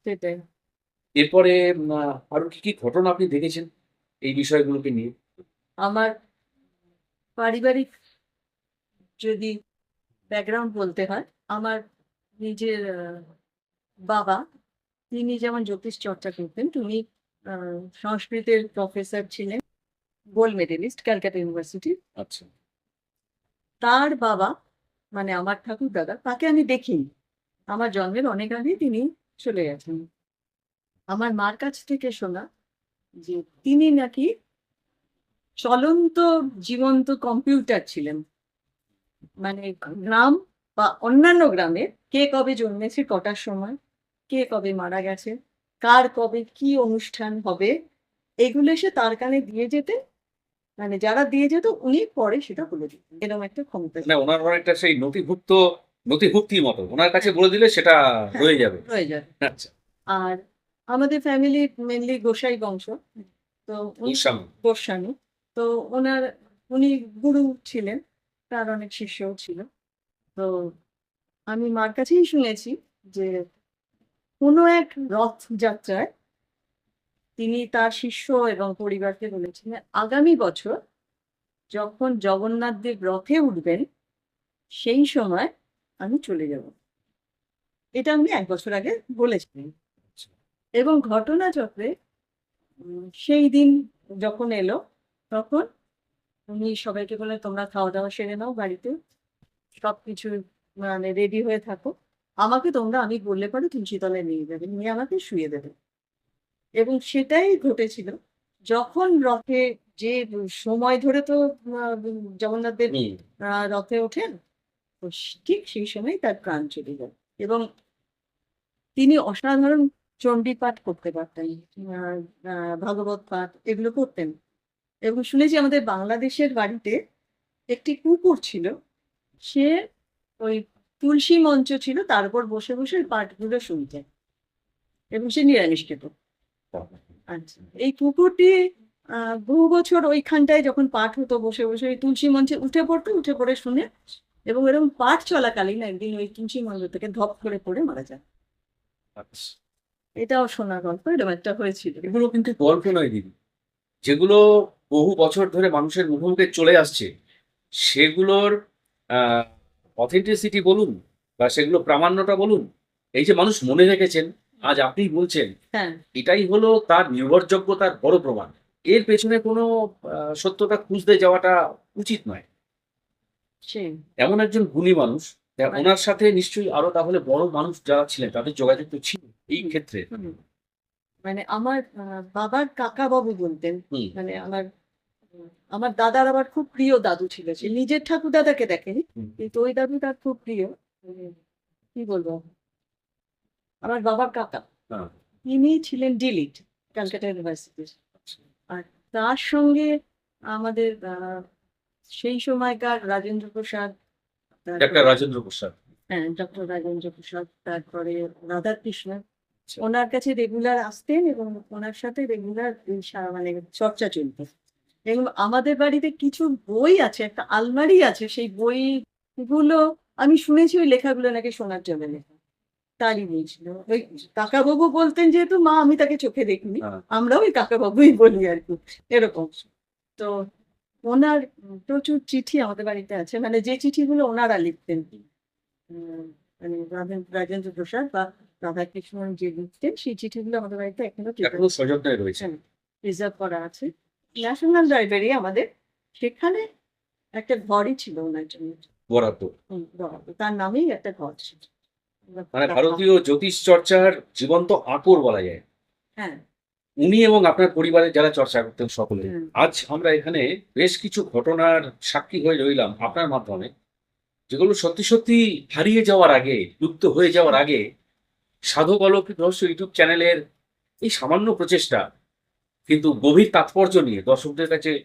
সেটাই। এরপরে আরো কি কি ঘটনা আপনি দেখেছেন এই বিষয়গুলোকে নিয়ে? আমার পারিবারিক যদি ব্যাকগ্রাউন্ড বলতে হয়, আমার নিজের বাবা, তিনি যেমন জ্যোতিষ চর্চা করতেন, তিনি সংস্কৃতের প্রফেসর ছিলেন, গোল্ড মেডেলিস্ট ক্যালকাটা ইউনিভার্সিটি। আচ্ছা। তার বাবা মানে আমার ঠাকুর দাদা, তাকে আমি দেখিনি। আমার জন্মের অনেক আগেই তিনি চলে গেছেন। আমার মার কাছ থেকে শোনা যে তিনি নাকি চলন্ত জীবন্ত কম্পিউটার ছিলেন। মানে গ্রাম বা অন্যান্য গ্রামে কে কবে জন্মেছে, কটার সময়, কে কবে মারা গেছে, কার কবে কি অনুষ্ঠান হবে, এগুলো এসে তার কানে দিয়ে যেতেন। মানে যারা দিয়ে যেত উনি পরে সেটা বলে দিতেন, এরকম একটা ক্ষমতা ছিল। মানে ওনার অনেকটা সেই নথিভুক্তির মতো, ওনার কাছে বলে দিলে সেটা হ্যাঁ, রয়ে যাবে। হয়ে যায়। আচ্ছা। আর আমাদের ফ্যামিলি মেনলি গোসাই বংশ। তো গোস্বামী। গোস্বামী। তো উনি গুরু ছিলেন, তার অনেক শিষ্যও ছিল। তো আমি মার কাছেই শুনেছি যে কোনো এক রথযাত্রায় তিনি তার শিষ্য এবং পরিবারকে বলেছিলেন আগামী বছর যখন জগন্নাথ দেব রথে উঠবেন সেই সময় আমি চলে যাব। এটা আমি ১ বছর আগে বলেছিলেন। এবং ঘটনাচক্রে সেই দিন যখন এলো, তখন উনি সবাইকে বললেন তোমরা খাওয়া-দাওয়া সেরে নাও বাড়িতে। সবকিছু মানে রেডি হয়ে থাকো। আমাকে তোমরা আমি বললে পরে তুলসী তলায় নিয়ে যাবে। নিয়ে আমাকে শুইয়ে দেবে। এবং সেটাই ঘটেছিল। যখন রথে যে সময় ধরে তো জগন্নাথ দেব হুম। রথে ওঠেন, তো ঠিক সেই সময় তার প্রাণ চলে যায়। এবং তিনি অসাধারণ চণ্ডী পাঠ করতে পারতেন। আ আ ভাগবত পাঠ এগুলো করতেন। এবং শুনেছি আমাদের বাংলাদেশের বাড়িতে একটি কুকুর ছিল। সে ওই তুলসী মঞ্চ ছিল, তার উপর বসে, বসে ওই পাঠগুলো শুনতেন। এবং সে নিরামিষ খেত। আচ্ছা। এই কুকুরটি আ বহু বছর ওইখানটায় যখন পাঠ হতো বসে, বসে ওই তুলসী মঞ্চে উঠে পড়তো, উঠে পড়ে শুনে এবং এরকম পাঠ চলাকালীন একদিন ওই তুলসী মঞ্চ থেকে ধপ করে পড়ে মারা যায়। আচ্ছা। এটাও শোনা গল্প, এরকম একটা হয়েছিল। এগুলো কিন্তু গল্প নয় দিদি, যেগুলো বহু বছর ধরে মানুষের মুখে মুখে চলে আসছে, সেগুলোর অথেন্টিসিটি বলুন বা সেগুলো প্রামাণ্যটা বলুন, এই যে মানুষ মনে রেখেছেন, আজ আপনি বলছেন, হ্যাঁ, এটাই হলো তার নির্ভরযোগ্যতার বড় প্রমাণ। এর পেছনে কোনো সত্যতা খুঁজতে যাওয়াটা উচিত নয়। সেই এমন একজন গুণী মানুষ, মানে ওনার সাথে নিশ্চয়ই আরো তাহলে বড় মানুষ যারা ছিলেন তাদের যোগাযোগ তো ছিল এই ক্ষেত্রে। হুম, মানে আমার বাবার কাকাবাবু বলতেন। হুম, মানে আমার দাদার আবার খুব প্রিয় দাদু ছিল। সে নিজের ঠাকুর দাদাকে দেখেনি। হুম, কিন্তু ওই দাদু তার খুব প্রিয়। মানে কি বলবো? আমার বাবার কাকা। হ্যাঁ, তিনি ছিলেন ডিলিট ক্যালকাটা ইউনিভার্সিটির। আর তার সঙ্গে আমাদের সেই সময়কার রাজেন্দ্র প্রসাদ, ডাক্তার তারপরে রাজেন্দ্র প্রসাদ। হ্যাঁ, ডক্টর রাজেন্দ্র প্রসাদ, তারপরে রাধাকৃষ্ণ আচ্ছা, ওনার কাছে রেগুলার আসতেন এবং ওনার সাথে রেগুলার মানে চর্চা চলত। এবং আমাদের বাড়িতে কিছু বই আছে, একটা আলমারি আছে, সেই বইগুলো আমি শুনেছি ওই লেখাগুলো নাকি সোনার জলে লেখা। তারই বই ছিল। ওই কাকাবাবু বলতেন যেহেতু মা আমি তাকে চোখে দেখিনি। হ্যাঁ, আমরাও ওই কাকাবাবুই বলি আর কি, এরকম। তো ওনার প্রচুর চিঠি আমাদের বাড়িতে আছে, মানে যে চিঠিগুলো ওনারা লিখতেন। উম, মানে রাজেন্দ্র প্রসাদ বা রাধাকৃষ্ণন যে লিখতেন সেই চিঠিগুলো আমাদের বাড়িতে এখনো এখনো সযত্নে রয়েছে। প্রিজার্ভ করা আছে। ন্যাশনাল লাইব্রেরি আমাদের, সেখানে একটা ঘরই ছিল ওনার জন্য। বরাদ্দ। বরাদ্দ। তার নামেই একটা ঘর ছিল। মানে ভারতীয় জ্যোতিষ চর্চার জীবন্ত আকর বলা যায়। হ্যাঁ, উনি এবং আপনার পরিবারের যারা চর্চা করতেন সকলে। হুম, আজ আমরা এখানে বেশ কিছু ঘটনার সাক্ষী হয়ে রইলাম আপনার মাধ্যমে, যেগুলো সত্যি সত্যি হারিয়ে যাওয়ার আগে, লুপ্ত হয়ে যাওয়ার আগে সাধক অলৌকিক রহস্য ইউটিউব চ্যানেলের এই সামান্য প্রচেষ্টা কিন্তু গভীর তাৎপর্য নিয়ে দর্শকদের কাছে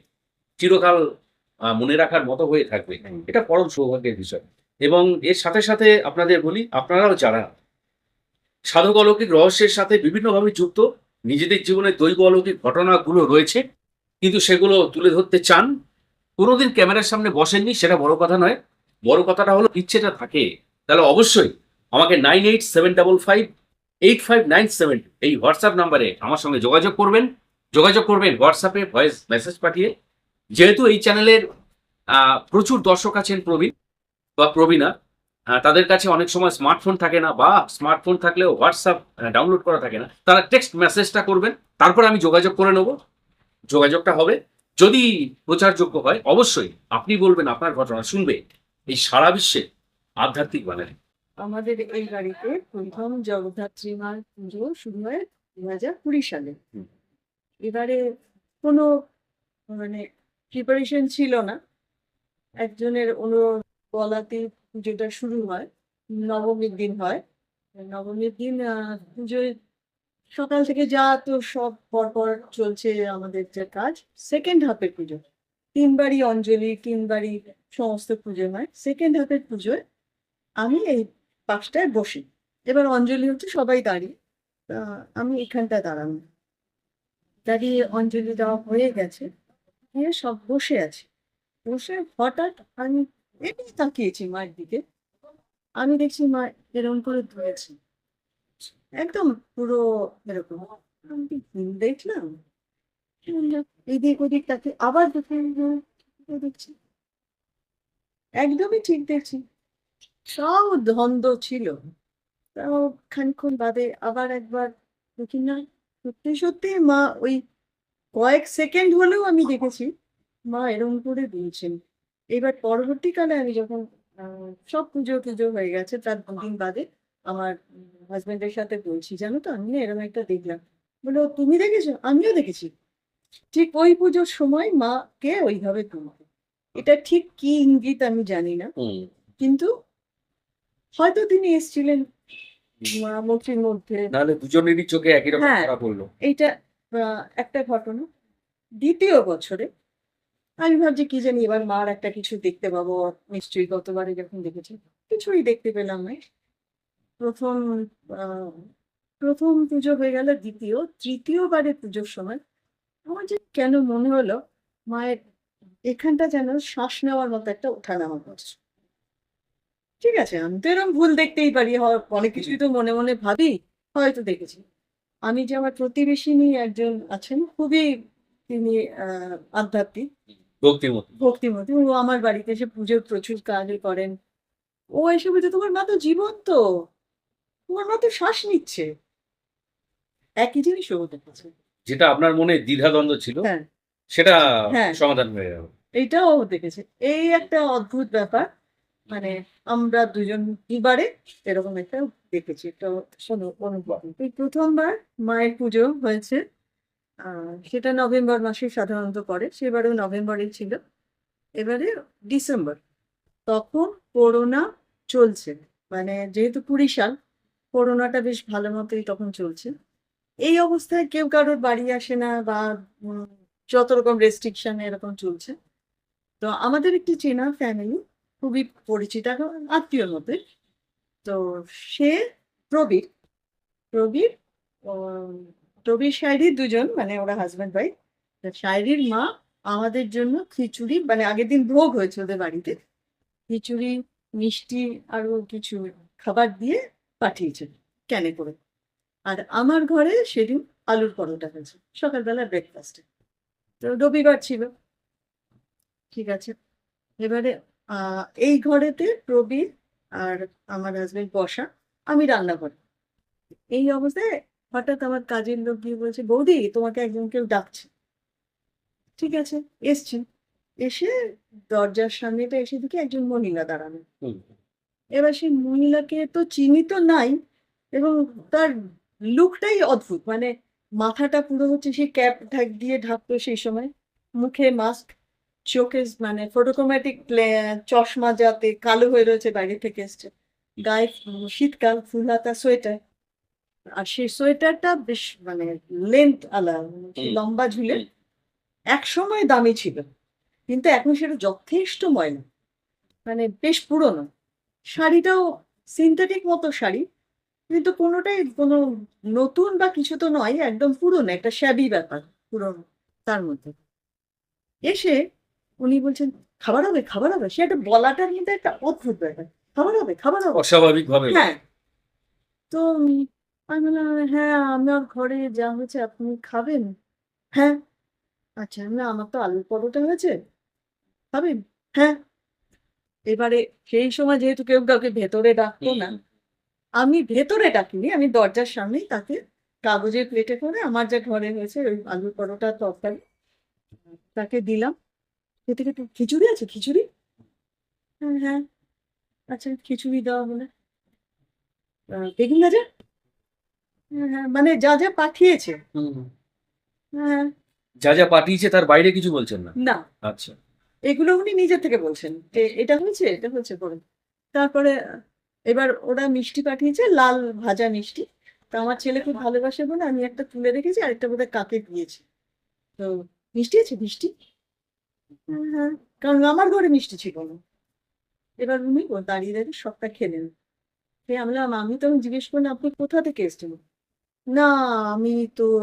চিরকাল মনে রাখার মতো হয়ে থাকবে। হুম, এটা পরম সৌভাগ্যের বিষয়। এবং এর সাথে সাথে আপনাদের বলি, আপনারাও যারা সাধক অলৌকিক রহস্যের সাথে বিভিন্নভাবে যুক্ত, নিজেদের জীবনের দৈব অলৌকিক ঘটনাগুলো রয়েছে কিন্তু সেগুলো তুলে ধরতে চান, কোনোদিন ক্যামেরার সামনে বসেননি, সেটা বড় কথা নয়। বড় কথাটা হলো ইচ্ছেটা থাকে, তাহলে অবশ্যই আমাকে 9875585972 এই হোয়াটসঅ্যাপ নাম্বারে আমার সঙ্গে যোগাযোগ করবেন। যোগাযোগ করবেন হোয়াটসঅ্যাপে ভয়েস মেসেজ পাঠিয়ে। যেহেতু এই চ্যানেলের প্রচুর দর্শক আছেন প্রবীণ বা প্রবীণা, তাদের কাছে অনেক সময় স্মার্টফোন থাকে না, বা স্মার্টফোন থাকলেও হোয়াটসঅ্যাপ ডাউনলোড করা থাকে না, তারা টেক্সট মেসেজটা করবেন, তারপর আমি যোগাযোগ করে নেব। যোগাযোগটা হবে, যদি প্রচারযোগ্য হয় অবশ্যই আপনি বলবেন আপনার ঘটনা শুনবে এই সারা বিশ্বে আধ্যাত্মিক বানালে। আমাদের এই বাড়িতে প্রথম জগদ্ধাত্রী মার পুজো শুরু হয় 2020 সালে। হুম। এবারে কোনো মানে প্রিপারেশন ছিল না। একজনের বলাতে পুজোটা শুরু হয়। নবমীর দিন হয়। নবমীর দিন পুজোয় সকাল থেকে যা তো সব পরপর চলছে আমাদের যে কাজ। সেকেন্ড হাফের পুজো। ৩ বারই অঞ্জলি, ৩ বারই সমস্ত পুজো হয়। সেকেন্ড হাফের পুজোয় আমি এই পাশটায় বসি। এবার অঞ্জলি হচ্ছে সবাই দাঁড়িয়ে। তা আমি এখানটায় দাঁড়ানো। দাঁড়িয়ে অঞ্জলি দেওয়া হয়ে গেছে। দিয়ে সব বসে আছি। বসে হঠাৎ আমি এমনি তাকিয়েছি মায়ের দিকে। আমি দেখছি মা এরকম করে ধরেছে। একদম পুরো এরকম। আমি কি ভুল দেখলাম? এদিক ওদিক তাকে আবার দেখে দেখছি। একদমই ঠিক দেখছি। সব ধন্দ ছিল। তাও খানিকক্ষণ বাদে আবার একবার দেখি না, সত্যি সত্যি মা ওই কয়েক সেকেন্ড হলেও আমি দেখেছি মা এরম করে দিয়েছেন। এবার পরবর্তীকালে আমি যখন সব পুজো টুজো হয়ে গেছে তার ২ দিন বাদে আমার হাজবেন্ডের সাথে বলছি, জানো তো আমি না এরম একটা দেখলাম। বললো, তুমি দেখেছো? আমিও দেখেছি। ঠিক ওই পুজোর সময় মাকে ওইভাবে তুলতে। এটা ঠিক কি ইঙ্গিত আমি জানি না। হুম। কিন্তু হয়তো তিনি এসছিলেন মূর্তির মধ্যে। নাহলে দুজনেরই চোখে একই রকম হ্যাঁ, ধরা পড়লো। এইটা একটা ঘটনা। ২য় বছরে আমি ভাবছি কি জানি এবার মার একটা কিছু দেখতে পাবো। নিশ্চয়ই গতবারে যখন দেখেছি। কিছুই দেখতে পেলাম না। ১ম আ ১ম পুজো হয়ে গেল, ২য়, ৩য় বারের পুজোর সময় আমার যে কেন মনে হলো মায়ের এখানটা যেন শ্বাস নেওয়ার মতো একটা ওঠা-নামা করছে। ঠিক আছে? আমি তো এরকম ভুল দেখতেই পারি। অনেক কিছুই তো মনে, মনে ভাবি, হয়তো দেখেছি। আমি যে আমার প্রতিবেশিনী একজন আছেন, খুবই তিনি আ আধ্যাত্মিক, ভক্তিমতী। ভক্তিমতী। ও আমার বাড়িতে এসে পুজোর প্রচুর কাজও করেন। ও এসে বলছে, "তোমার মা তো জীবন্ত। তোমার মা তো শ্বাস নিচ্ছে।" একই জিনিসও দেখেছে। যেটা আপনার মনে দ্বিধাদ্বন্দ্ব ছিল হ্যাঁ, সেটা হ্যাঁ, সমাধান হয়ে গেল। এইটাও দেখেছে। এই একটা অদ্ভুত ব্যাপার। মানে আমরা দুজন দুবারে এরকম একটা দেখেছি। তো শোনো অনুভব। এই ১ম বার মায়ের পুজো হয়েছে। সেটা নভেম্বর মাসে সাধারণত পড়ে। সেবারেও নভেম্বরেই ছিল। এবারে ডিসেম্বর। তখন করোনা চলছে। মানে যেহেতু ২০ সাল, করোনাটা বেশ ভালো মতোই তখন চলছে। এই অবস্থায় কেউ কারোর বাড়ি আসে না বা উম যত রকম রেস্ট্রিকশন এরকম চলছে। তো আমাদের একটি চেনা ফ্যামিলি, খুবই পরিচিত এখন আত্মীয়র মধ্যে। তো সে প্রবীর, প্রবীর উম প্রবীর শায়রির ২ জন মানে ওরা হাসব্যান্ড ওয়াইফ। তা শায়রির মা আমাদের জন্য খিচুড়ি মানে আগের দিন ভোগ হয়েছে ওদের বাড়িতে। খিচুড়ি, মিষ্টি আরো কিছু খাবার দিয়ে পাঠিয়েছেন ক্যানে করে। আর আমার ঘরে সেদিন আলুর পরোটা হয়েছে সকালবেলা ব্রেকফাস্টে। তো রবিবার ছিল। ঠিক আছে। এবারে এই ঘরেতে প্রবীর আর আমার হাসব্যান্ড বসা, আমি রান্নাঘরে। এই অবস্থায় হঠাৎ আমার কাজের লোক গিয়ে বলছে, "বৌদি তোমাকে একজন কেউ ডাকছে।" ঠিক আছে, এসছি। এসে দরজার সামনেটা এসে দেখি একজন মহিলা দাঁড়ানো। হুম। এবার সেই মহিলাকে তো চিনি তো নাই এবং তার লুকটাই অদ্ভুত। মানে মাথাটা পুরো হচ্ছে সেই ক্যাপ দিয়ে ঢাকতো সেই সময়। মুখে মাস্ক, চোখে মানে ফটোক্রোমেটিক চশমা যাতে কালো হয়ে রয়েছে বাইরে থেকে এসছে। গায়ে শীতকাল, ফুল হাতা সোয়েটার। আর সেই সোয়েটারটা বেশ মানে লেন্থ আলা, হুম। লম্বা ঝুলে। হুম। একসময় দামি ছিল। কিন্তু এখন সেটা যথেষ্ট ময়লা। মানে বেশ পুরনো। শাড়িটাও সিনথেটিক মতো শাড়ি। কিন্তু কোনটাই কোনো নতুন বা কিছু তো নয়। একদম পুরনো একটা শ্যাবি ব্যাপার পুরনো তার মধ্যে। এসে উনি বলছেন, "খাবার হবে, খাবার হবে?" সে একটা বলাটার মধ্যে একটা অদ্ভুত ব্যাপার। "খাবার হবে, খাবার হবে?" অস্বাভাবিকভাবে হ্যাঁ। তো আমি বললাম, "হ্যাঁ, আমার ঘরে যা হয়েছে আপনি খাবেন?" "হ্যাঁ।" "আচ্ছা।" আমি বললাম, "আমার তো আলুর পরোটা হয়েছে, খাবেন?" "হ্যাঁ।" এবারে সেই সময় যেহেতু কেউ কাউকে ভেতরে ডাকতো হুম। না, আমি ভেতরে ডাকিনি। আমি দরজার সামনেই তাকে কাগজের প্লেটে করে আমার যা ঘরে হয়েছে ওই আলুর পরোটা, তরকারি তাকে দিলাম। খেতে, খেতে, "খিচুড়ি আছে, খিচুড়ি?" হ্যাঁ।" আচ্ছা খিচুড়ি দেওয়া হলো। "বেগুন ভাজা?" হ্যাঁ। মানে যা, যা পাঠিয়েছে। হুম। হ্যাঁ, যা যা পাঠিয়েছে তার বাইরে কিছু বলছেন না। না। আচ্ছা। এগুলো উনি নিজে থেকে বলছেন। এটা হয়েছে, এটা হয়েছে বলুন। তারপরে এবার ওরা মিষ্টি পাঠিয়েছে, লাল ভাজা মিষ্টি। তো আমার ছেলে খুব ভালোবাসে বলে আমি একটা তুলে রেখেছি, আরেকটা বোধহয় কাকে দিয়েছি। তো "মিষ্টি আছে, মিষ্টি?" হ্যাঁ। কারণ আমার ঘরে মিষ্টি ছিল না। এবার উনি দাঁড়িয়ে, দাঁড়িয়ে সবটা খেলেন। খেয়ে আমি বললাম, আমি তখন জিজ্ঞেস করলাম, "আপনি কোথা থেকে এসেছেন?" "না, আমি তো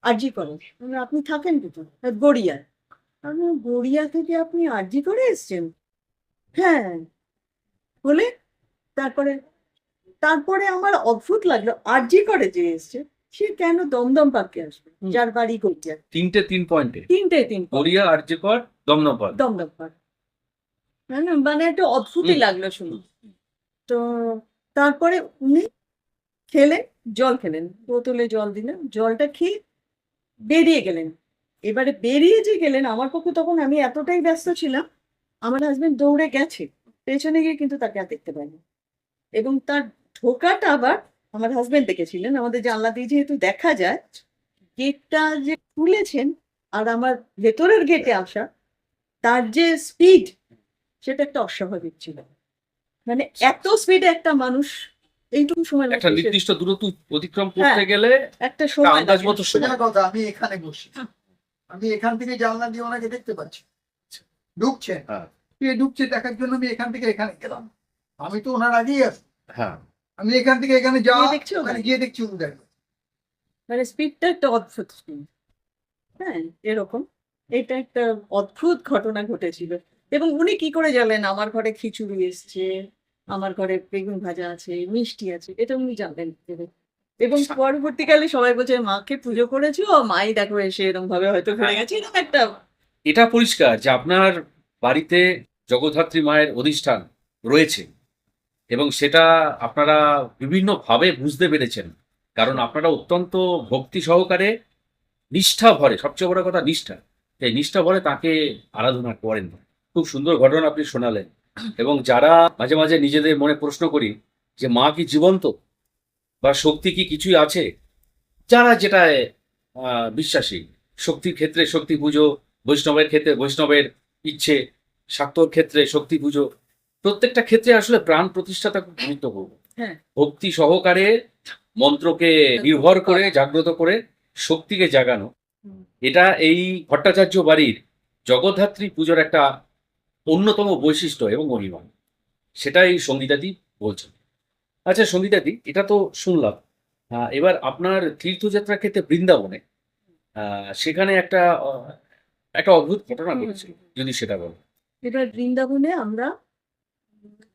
আরজি করে।" "আপনি থাকেন কোথায়?" "গড়িয়ায়।" আমি বললাম, "গড়িয়া থেকে আপনি আরজি করে এসেছেন?" "হ্যাঁ।" বলে তারপরে তারপরে আমার অদ্ভুত লাগলো আরজি করে যে এসছে, সে কেন দমদম পার্কে আসবে? হুম। যার বাড়ি গড়িয়ায়। ৩ পয়েন্টে। ৩ point Garia, RG Kar, Dum Dum park. Dum Dum park. হ্যাঁ, না মানে একটা অদ্ভুতই হুম। লাগলো শুনে। তো তারপরে উনি খেলেন, জল খেলেন। বোতলে জল দিলেন। জলটা খেয়ে বেরিয়ে গেলেন। এবারে বেরিয়ে যে গেলেন আমার পক্ষে তখন আমি এতটাই ব্যস্ত ছিলাম, আমার হাসব্যান্ড দৌড়ে গেছে। পেছনে গিয়ে কিন্তু তাকে আর দেখতে পাইনি। এবং তার ঢোকাটা আবার আমার হাসব্যান্ড দেখেছিলেন। আমাদের জানলা দিয়ে যেহেতু দেখা যায়, গেটটা যে খুলেছেন আর আমার ভেতরের গেটে আসা, তার যে স্পিড সেটা একটা অস্বাভাবিক ছিল। মানে এত স্পিডে একটা মানুষ এইটুকু সময়ের একটা মধ্যে নির্দিষ্ট দূরত্ব অতিক্রম হ্যাঁ, করতে গেলে একটা একটা সময় আন্দাজ লাগে। মতো সময়। সোজা কথা, আমি এখানে বসি, আমি এখান থেকে জানলা দিয়ে ওনাকে দেখতে পাচ্ছি ঢুকছে, হ্যাঁ। কে ঢুকছে দেখার জন্য আমি এখান থেকে এখানে গেলাম। আমি তো ওনার আগেই আছি, হ্যাঁ। আমি এখান থেকে এখানে যাওয়া, গিয়ে দেখছি ওখানে ওখানে। গিয়ে দেখছি উনি দাঁড়িয়ে। মানে স্পিডটা একটা অদ্ভুত স্পিড। হ্যাঁ, এরকম। এটা একটা অদ্ভুত ঘটনা ঘটেছিল। এবং উনি কি করে জানলেন আমার ঘরে খিচুড়ি এসছে, আমার ঘরে বেগুন ভাজা আছে, মিষ্টি আছে। এটা উনি জানলেন কি করে? এবং পরবর্তীকালে সবাই বলছে, "মাকে পুজো করেছো, মাই দেখো এসে এরমভাবে হয়তো ঘুরে গেছে।" এরকম একটা এটা পরিষ্কার যে আপনার বাড়িতে জগদ্ধাত্রী মায়ের অধিষ্ঠান রয়েছে এবং সেটা আপনারা বিভিন্নভাবে বুঝতে পেরেছেন কারণ আপনারা অত্যন্ত ভক্তি সহকারে নিষ্ঠা ভরে, সবচেয়ে বড় কথা নিষ্ঠা, এই নিষ্ঠা ভরে তাকে আরাধনা করেন। খুব সুন্দর ঘটনা আপনি শোনালেন। এবং যারা মাঝে মাঝে নিজেদের মনে প্রশ্ন করি যে মা কি জীবন্ত বা শক্তি কি কিছুই আছে, যারা যেটা বিশ্বাসী, শক্তির ক্ষেত্রে শক্তি পুজো, বৈষ্ণবের ক্ষেত্রে বৈষ্ণবের ইচ্ছে, শাক্তর ক্ষেত্রে শক্তি পুজো, প্রত্যেকটা ক্ষেত্রে আসলে প্রাণ প্রতিষ্ঠাতা খুব গুরুত্বপূর্ণ। হ্যাঁ। ভক্তি সহকারে মন্ত্রকে নির্ভর করে জাগ্রত করে শক্তিকে জাগানো, হুম। এটা এই ভট্টাচার্য বাড়ির জগদ্ধাত্রী পুজোর একটা অন্যতম বৈশিষ্ট্য এবং মহিমা। সেটাই সঙ্গীতাদি বলছেন। আচ্ছা সঙ্গীতাদি, এটা তো শুনলাম। এবার আপনার তীর্থযাত্রার ক্ষেত্রে বৃন্দাবনে সেখানে একটা অদ্ভুত ঘটনা ঘটেছিল, যদি সেটা বলেন। এবার বৃন্দাবনে আমরা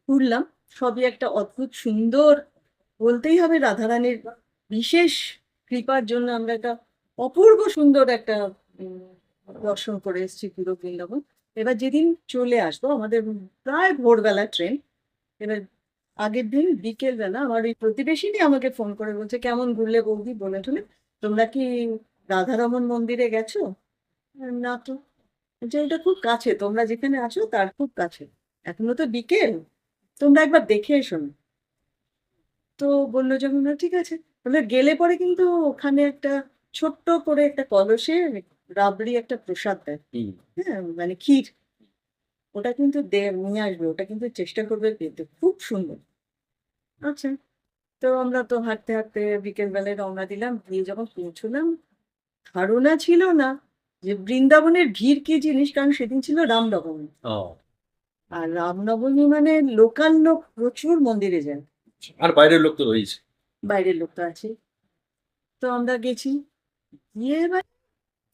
ঘুরলাম, সবই একটা অদ্ভুত সুন্দর, বলতেই হবে রাধারানীর বিশেষ কৃপার জন্য আমরা একটা অপূর্ব সুন্দর একটা দর্শন করে এসেছি পুরো বৃন্দাবন। এবার যেদিন চলে আসবো, আমাদের প্রায় ভোরবেলা ট্রেন। এবার আগের দিন বিকেল বেলা আমার ওই প্রতিবেশিনী আমাকে ফোন করে বলছে, কেমন ঘুরলে বৌদি, বলে টলে, তোমরা কি রাধারমন মন্দিরে গেছো? না তো। বলছে ওটা খুব কাছে, তোমরা যেখানে আছো তার খুব কাছে, এখনো তো বিকেল, তোমরা একবার দেখে এসো না। তো বললো যখন, না ঠিক আছে। বলে গেলে পরে কিন্তু ওখানে একটা ছোট্ট করে একটা কলসে রাবড়ি একটা প্রসাদ দেয়, হ্যাঁ মানে ক্ষীর, ওটা কিন্তু নিয়ে আসবে, ওটা কিন্তু চেষ্টা করবে পেতে, খুব সুন্দর। আচ্ছা, তো আমরা তো হাঁটতে হাঁটতে বিকেল বেলায় রওনা দিলাম। গিয়ে যখন পৌঁছলাম, ধারণা ছিল না যে বৃন্দাবনের ভিড় কি জিনিস, কারণ সেদিন ছিল রামনবমী। আর রামনবমী মানে লোকাল লোক প্রচুর মন্দিরে যায়, আর বাইরের লোক তো রয়েছে। বাইরের লোক তো আছে। তো আমরা গেছি, গিয়ে এবার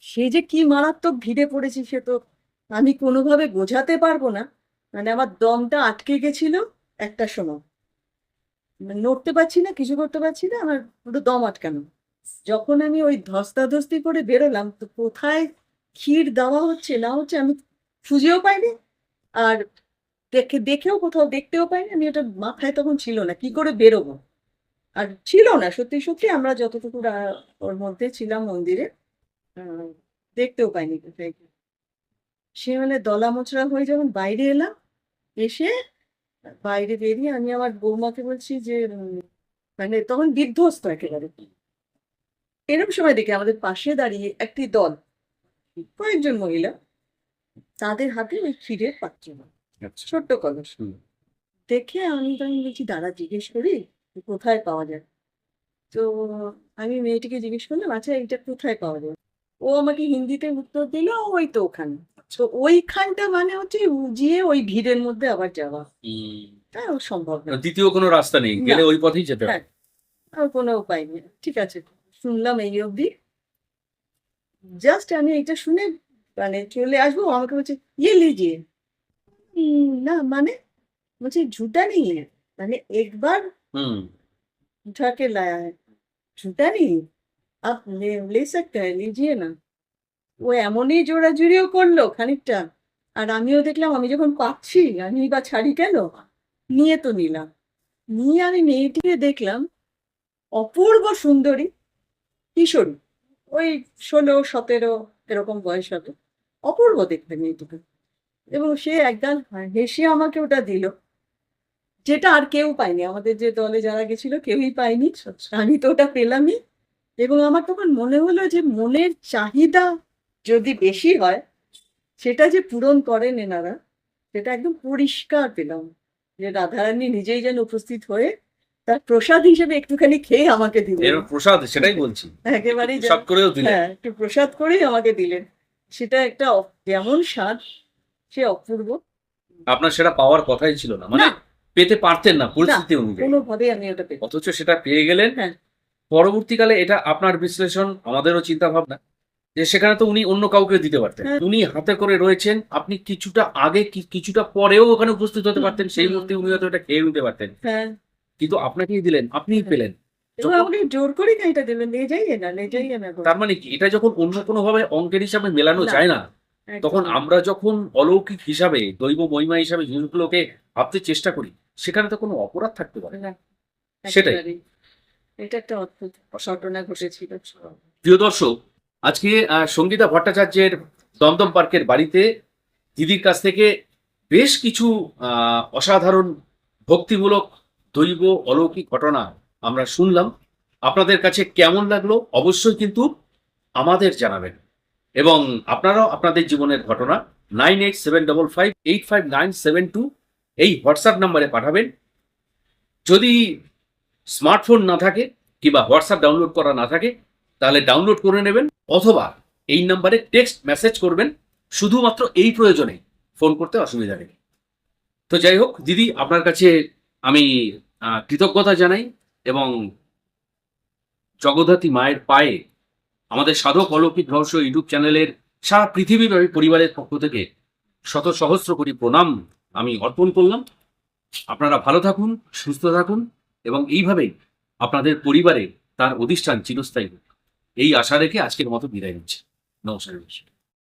সে যে কি মারাত্মক ভিড়ে পড়েছি সে তো আমি কোনোভাবে বোঝাতে পারবো না। মানে আমার দমটা আটকে গেছিল একটা সময়, মানে নড়তে পারছি না, কিছু করতে পারছি না, আমার পুরো দম আটকানো। যখন আমি ওই ধস্তাধস্তি করে বেরোলাম, তো কোথায় ক্ষীর দেওয়া হচ্ছে না হচ্ছে আমি খুঁজেও পাইনি, আর দেখেও কোথাও দেখতেও পাইনি। আমি এটা মাথায় তখন ছিল না কি করে বেরোবো, আর ছিল না সত্যি সত্যি। আমরা যতটুকু ওর মধ্যে ছিলাম মন্দিরে, আহ, দেখতেও পাইনি কোথায় কি। সে মানে দলা মোচড়া হয়ে যখন বাইরে এলাম, এসে বাইরে বেরিয়ে আমি আমার বৌমাকে বলছি যে মানে তখন বিধ্বস্ত একেবারে। এরকম সময় দেখে আমাদের পাশে দাঁড়িয়ে একটি দল, কয়েকজন মহিলা, তাদের হাতে ওই ক্ষীরের পাত্র, আচ্ছা। ছোট্ট কলস। দেখে আমি তখন বলছি, দাঁড়া জিজ্ঞেস করি কোথায় পাওয়া যায়। তো আমি মেয়েটিকে জিজ্ঞেস করলাম, আচ্ছা এইটা কোথায় পাওয়া যায়? ও আমাকে হিন্দিতে উত্তর দিল, ওই তো ওখানে। তো ওইখানটা মানে হচ্ছে উজিয়ে ওই ভিড়ের মধ্যে আবার যাওয়া, তাই ও সম্ভব না। দ্বিতীয় কোনো রাস্তা নেই, গেলে ওই পথেই যেতে হ্যাঁ, হবে। আর কোনো উপায় নেই। ঠিক আছে, শুনলাম এই অবধি। জাস্ট আমি এটা শুনে মানে চলে আসবো, ও আমাকে বলছে ইয়ে লিজিয়ে। না মানে, বলছে ঝুটা নেই है, মানে একবার उठा के लाया है, झूठा नहीं, आप ले सकते हैं, लीजिए ना। ও এমনই জোড়াজুড়িও করলো খানিকটা, আর আমিও দেখলাম আমি যখন পাচ্ছি আমি বা ছাড়ি কেন, নিয়ে তো নিলাম। নিয়ে আমি মেয়েটিকে দেখলাম, অপূর্ব সুন্দরী, কিশোরী, ওই 16-17 এরকম বয়স হবে, অপূর্ব দেখতে মেয়েটিকে। এবং সে একদম হেসে আমাকে ওটা দিল, যেটা আর কেউ পায়নি, আমাদের যে দলে যারা গেছিল কেউই পায়নি, আমি তো ওটা পেলামই। এবং আমার তখন মনে হলো যে মনের চাহিদা যদি বেশি হয়, সেটা যে পূরণ করেন এনারা, সেটা একদম পরিষ্কার পেলাম, যে রাধারানী নিজেই যেন উপস্থিত হয়ে তার প্রসাদ হিসেবে একটুখানি খেয়ে আমাকে দিলেন। এর প্রসাদ, সেটাই বলছি, একেবারেই প্রসাদ করেও দিলেন। হ্যাঁ, একটু প্রসাদ করেই আমাকে দিলেন। সেটা একটা যেমন স্বাদ, সে অপূর্ব। আপনার সেটা পাওয়ার কথাই ছিল না, মানে না, পেতে পারতেন না পরিস্থিতি অনুযায়ী, কোনোভাবেই আমি ওটা পেতে। অথচ সেটা পেয়ে গেলেন। হ্যাঁ। পরবর্তীকালে এটা আপনার বিশ্লেষণ, আমাদেরও চিন্তা ভাবনা, যে সেখানে তো উনি অন্য কাউকে দিতে পারতেন, হ্যাঁ। উনি হাতে করে রয়েছেন, আপনি কিছুটা আগে কিছুটা পরেও ওখানে উপস্থিত হতে পারতেন, সেই মুহূর্তে উনি হয়তো এটা খেয়ে নিতে পারতেন, হ্যাঁ, কিন্তু আপনাকেই দিলেন, আপনিই হ্যাঁ। পেলেন। এবং আমাকে জোর করে না এটা দেবেন, লে যাইয়ে না, লে যাইয়ে না গো। তার মানে কি, এটা যখন অন্য কোনো ভাবে অঙ্কের হিসাবে মেলানো না, যায় না, একদম তখন না। আমরা যখন অলৌকিক হিসাবে, দৈব মহিমা হিসাবে জিনিসগুলোকে ভাবতে চেষ্টা করি, সেখানে তো কোনো অপরাধ থাকতে পারে না। না, সেটাই। একেবারেই। এটা একটা অদ্ভুত ঘটনা ঘটেছিল। প্রিয় দর্শক, আজকে সঙ্গীতা ভট্টাচার্যের দমদম পার্কের বাড়িতে দিদির কাছ থেকে বেশ কিছু অসাধারণ ভক্তিমূলক দৈব অলৌকিক ঘটনা আমরা শুনলাম। আপনাদের কাছে কেমন লাগলো অবশ্যই কিন্তু আমাদের জানাবেন, এবং আপনারাও আপনাদের জীবনের ঘটনা 9875585972 এই হোয়াটসঅ্যাপ নাম্বারে পাঠাবেন। যদি স্মার্টফোন না থাকে কিংবা হোয়াটসঅ্যাপ ডাউনলোড করা না থাকে তাহলে ডাউনলোড করে নেবেন, অথবা এই নাম্বারে টেক্সট মেসেজ করবেন। শুধুমাত্র এই প্রয়োজনে ফোন করতে অসুবিধা নেই। তো যাই হোক দিদি, আপনার কাছে আমি কৃতজ্ঞতা জানাই, এবং জগদ্ধাত্রী মায়ের পায়ে আমাদের সাধক অলৌকিক রহস্য ইউটিউব চ্যানেলের সারা পৃথিবীব্যাপী পরিবারের পক্ষ থেকে শত সহস্র কোটি প্রণাম আমি অর্পণ করলাম। আপনারা ভালো থাকুন, সুস্থ থাকুন, এবং এইভাবেই আপনাদের পরিবারে তার অধিষ্ঠান চিরস্থায়ী হোক, এই আশা রেখে আজকের মতো বিদায় নিচ্ছি। নমস্কার।